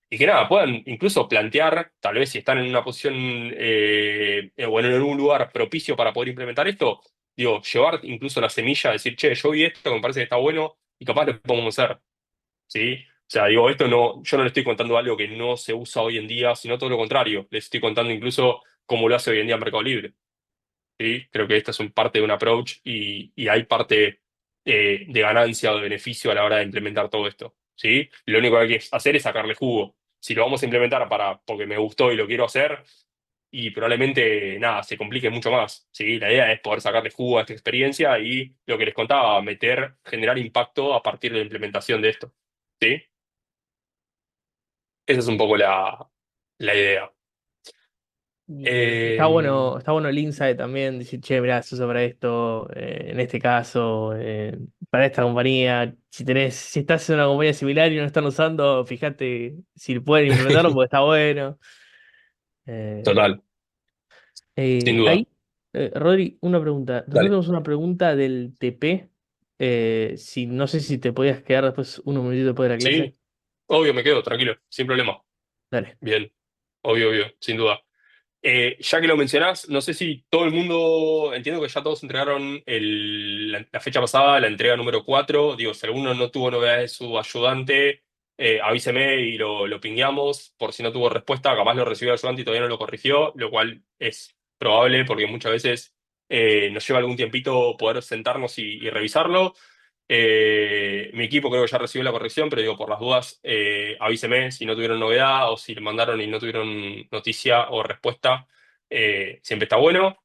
y que nada, puedan incluso plantear, tal vez si están en una posición o en un lugar propicio para poder implementar esto, digo, llevar incluso la semilla, decir, che, yo vi esto, me parece que está bueno y capaz lo podemos hacer, ¿sí? O sea, digo, esto no, yo no le estoy contando algo que no se usa hoy en día, sino todo lo contrario, les estoy contando incluso cómo lo hace hoy en día Mercado Libre. ¿Sí? Creo que esta es un parte de un approach y hay parte de ganancia o de beneficio a la hora de implementar todo esto. ¿Sí? Lo único que hay que hacer es sacarle jugo. Si lo vamos a implementar porque me gustó y lo quiero hacer, y probablemente nada, se complique mucho más. ¿Sí? La idea es poder sacarle jugo a esta experiencia y lo que les contaba, generar impacto a partir de la implementación de esto. ¿Sí? Esa es un poco la idea. Y Eh, está bueno el insight también, decir, che, mirá, se usa para esto, en este caso, para esta compañía. Si estás en una compañía similar y no lo están usando, fíjate si pueden implementarlo porque está bueno. Eh, Total, sin duda. ahí, Rodri, una pregunta. Nosotros Dale. tenemos una pregunta del TP. Si, no sé si te podías quedar después unos minutitos después de la clase. Sí, obvio, me quedo, tranquilo, sin problema. Dale. Bien, obvio, sin duda. Ya que lo mencionás, no sé si todo el mundo, entiendo que ya todos entregaron la fecha pasada, la entrega número 4. Digo, si alguno no tuvo novedades de su ayudante, avíseme y lo pingueamos. Por si no tuvo respuesta, capaz lo recibió el ayudante y todavía no lo corrigió, lo cual es probable porque muchas veces nos lleva algún tiempito poder sentarnos y revisarlo. Mi equipo creo que ya recibió la corrección, pero digo, por las dudas, avíseme si no tuvieron novedad o si le mandaron y no tuvieron noticia o respuesta. Siempre está bueno.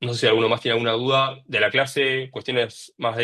No sé si alguno más tiene alguna duda de la clase, cuestiones más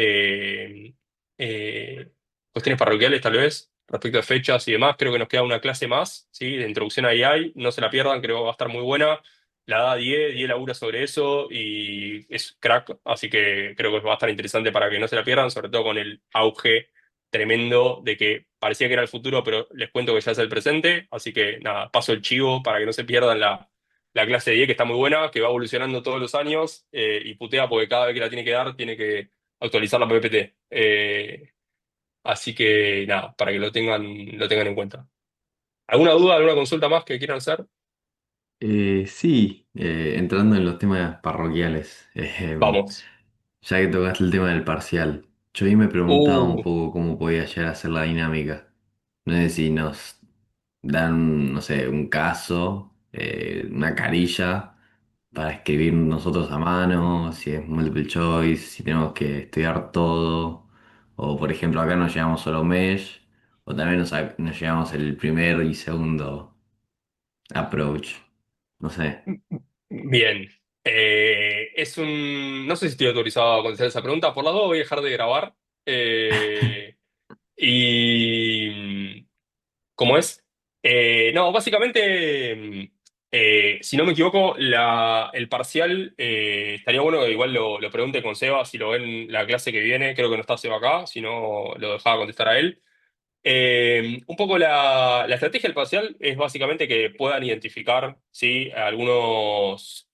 cuestiones parroquiales tal vez, respecto a fechas y demás. Creo que nos queda una clase más, ¿sí? De introducción a AI. No se la pierdan, creo que va a estar muy buena. La da Die labura sobre eso y es crack, así que creo que va a estar interesante para que no se la pierdan, sobre todo con el auge tremendo de que parecía que era el futuro, pero les cuento que ya es el presente. Así que nada, paso el chivo para que no se pierdan la clase de IE, que está muy buena, que va evolucionando todos los años y putea porque cada vez que la tiene que dar tiene que actualizar la PPT. Así que nada, para que lo tengan en cuenta. ¿Alguna duda, alguna consulta más que quieran hacer? Sí, entrando en los temas parroquiales, Vamos. ya que tocaste el tema del parcial, yo ahí me preguntaba un Uh, poco cómo podía llegar a ser la dinámica. No sé si nos dan, no sé, un caso, una carilla para escribir nosotros a mano, si es multiple choice, si tenemos que estudiar todo, o por ejemplo acá nos llevamos solo Mesh, o también nos llevamos el primer y segundo approach, no sé. bien. No sé si estoy autorizado a contestar esa pregunta. Por las dos voy a dejar de grabar. Y ¿Cómo es? No, básicamente, si no me equivoco, el parcial estaría bueno que igual lo pregunte con Seba si lo ven la clase que viene. Creo que no está Seba acá, si no lo dejaba contestar a él. Un poco la estrategia del parcial es básicamente que puedan identificar, ¿sí? Algunos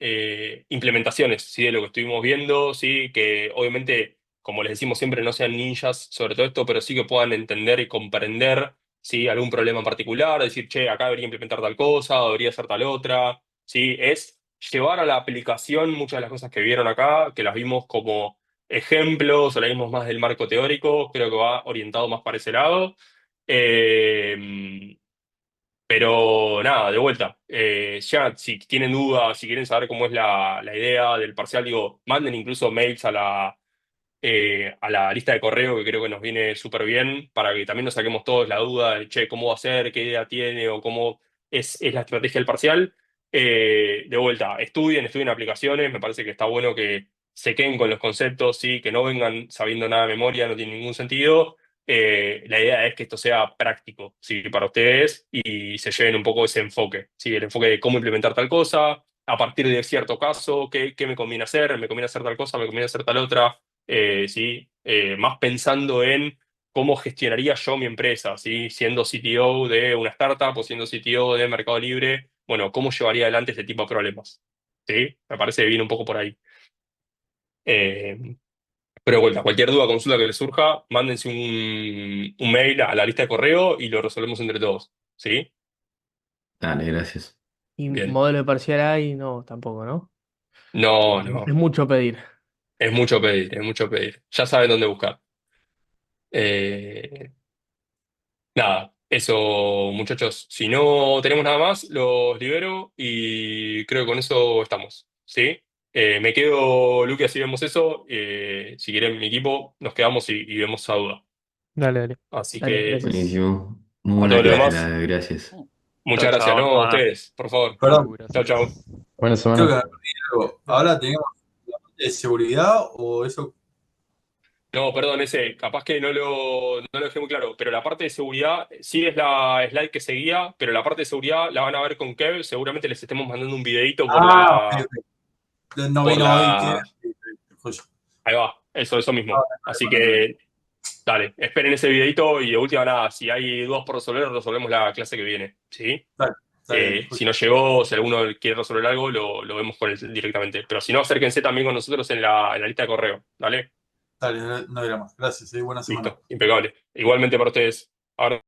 implementaciones, ¿sí? De lo que estuvimos viendo, ¿sí? Que obviamente, como les decimos siempre, no sean ninjas sobre todo esto, pero sí que puedan entender y comprender, ¿sí? Algún problema en particular, decir, che, acá debería implementar tal cosa, debería hacer tal otra, ¿sí? Es llevar a la aplicación muchas de las cosas que vieron acá, que las vimos como ejemplos o las vimos más del marco teórico, creo que va orientado más para ese lado. Eh, pero nada, de vuelta. Ya si tienen dudas, si quieren saber cómo es la idea del parcial, digo, manden incluso mails a la lista de correo que creo que nos viene súper bien para que también nos saquemos todos la duda de, che, cómo va a ser, qué idea tiene o cómo es la estrategia del parcial. De vuelta, estudien aplicaciones, me parece que está bueno que se queden con los conceptos, ¿sí? Que no vengan sabiendo nada de memoria, no tiene ningún sentido. La idea es que esto sea práctico, ¿sí? Para ustedes y se lleven un poco ese enfoque, ¿sí? El enfoque de cómo implementar tal cosa, a partir de cierto caso, qué me conviene hacer, me conviene hacer tal cosa, me conviene hacer tal otra. ¿Sí? Más pensando en cómo gestionaría yo mi empresa, ¿sí? Siendo CTO de una startup o siendo CTO de Mercado Libre, bueno, ¿cómo llevaría adelante este tipo de problemas? ¿Sí? Me parece que viene un poco por ahí. Eh, Pero de vuelta, cualquier duda, consulta que les surja, mándense un mail a la lista de correo y lo resolvemos entre todos. ¿Sí? Dale, gracias. Y Bien. modelo de parcial hay, no, tampoco, ¿no? No, Es no. mucho pedir. Es mucho pedir, es mucho pedir. Ya saben dónde buscar. Eh, Nada, eso, muchachos. Si no tenemos nada más, los libero y creo que con eso estamos. ¿Sí? Me quedo, Luque, así vemos eso. Si quieren mi equipo, nos quedamos y vemos esa duda. Dale, dale. Así Dale, que gracias. Buenísimo. Muy a buena todo lo clase, la demás, de gracias. muchas Chao, gracias, chao, ¿no? A hermana. ustedes, por favor. Perdón, Chao, chao. Buena creo que semana. me perdí algo. Ahora tenemos la parte de seguridad o eso. No, perdón, ese, capaz que no lo dejé muy claro, pero la parte de seguridad sí es la slide que seguía, pero la parte de seguridad la van a ver con Kev, seguramente les estemos mandando un videito Ah, ok, ok. No por vino hoy, que la, ahí va, eso mismo. Así no, no. que, dale, esperen ese videito y de última nada, si hay dudas por resolver, resolvemos la clase que viene, ¿sí? Dale, Si no llegó, si alguno quiere resolver algo, lo vemos con él directamente. Pero si no, acérquense también con nosotros en la lista de correo, ¿dale? dale, no era más. Gracias, buena semana. Listo, impecable. Igualmente para ustedes. Ahora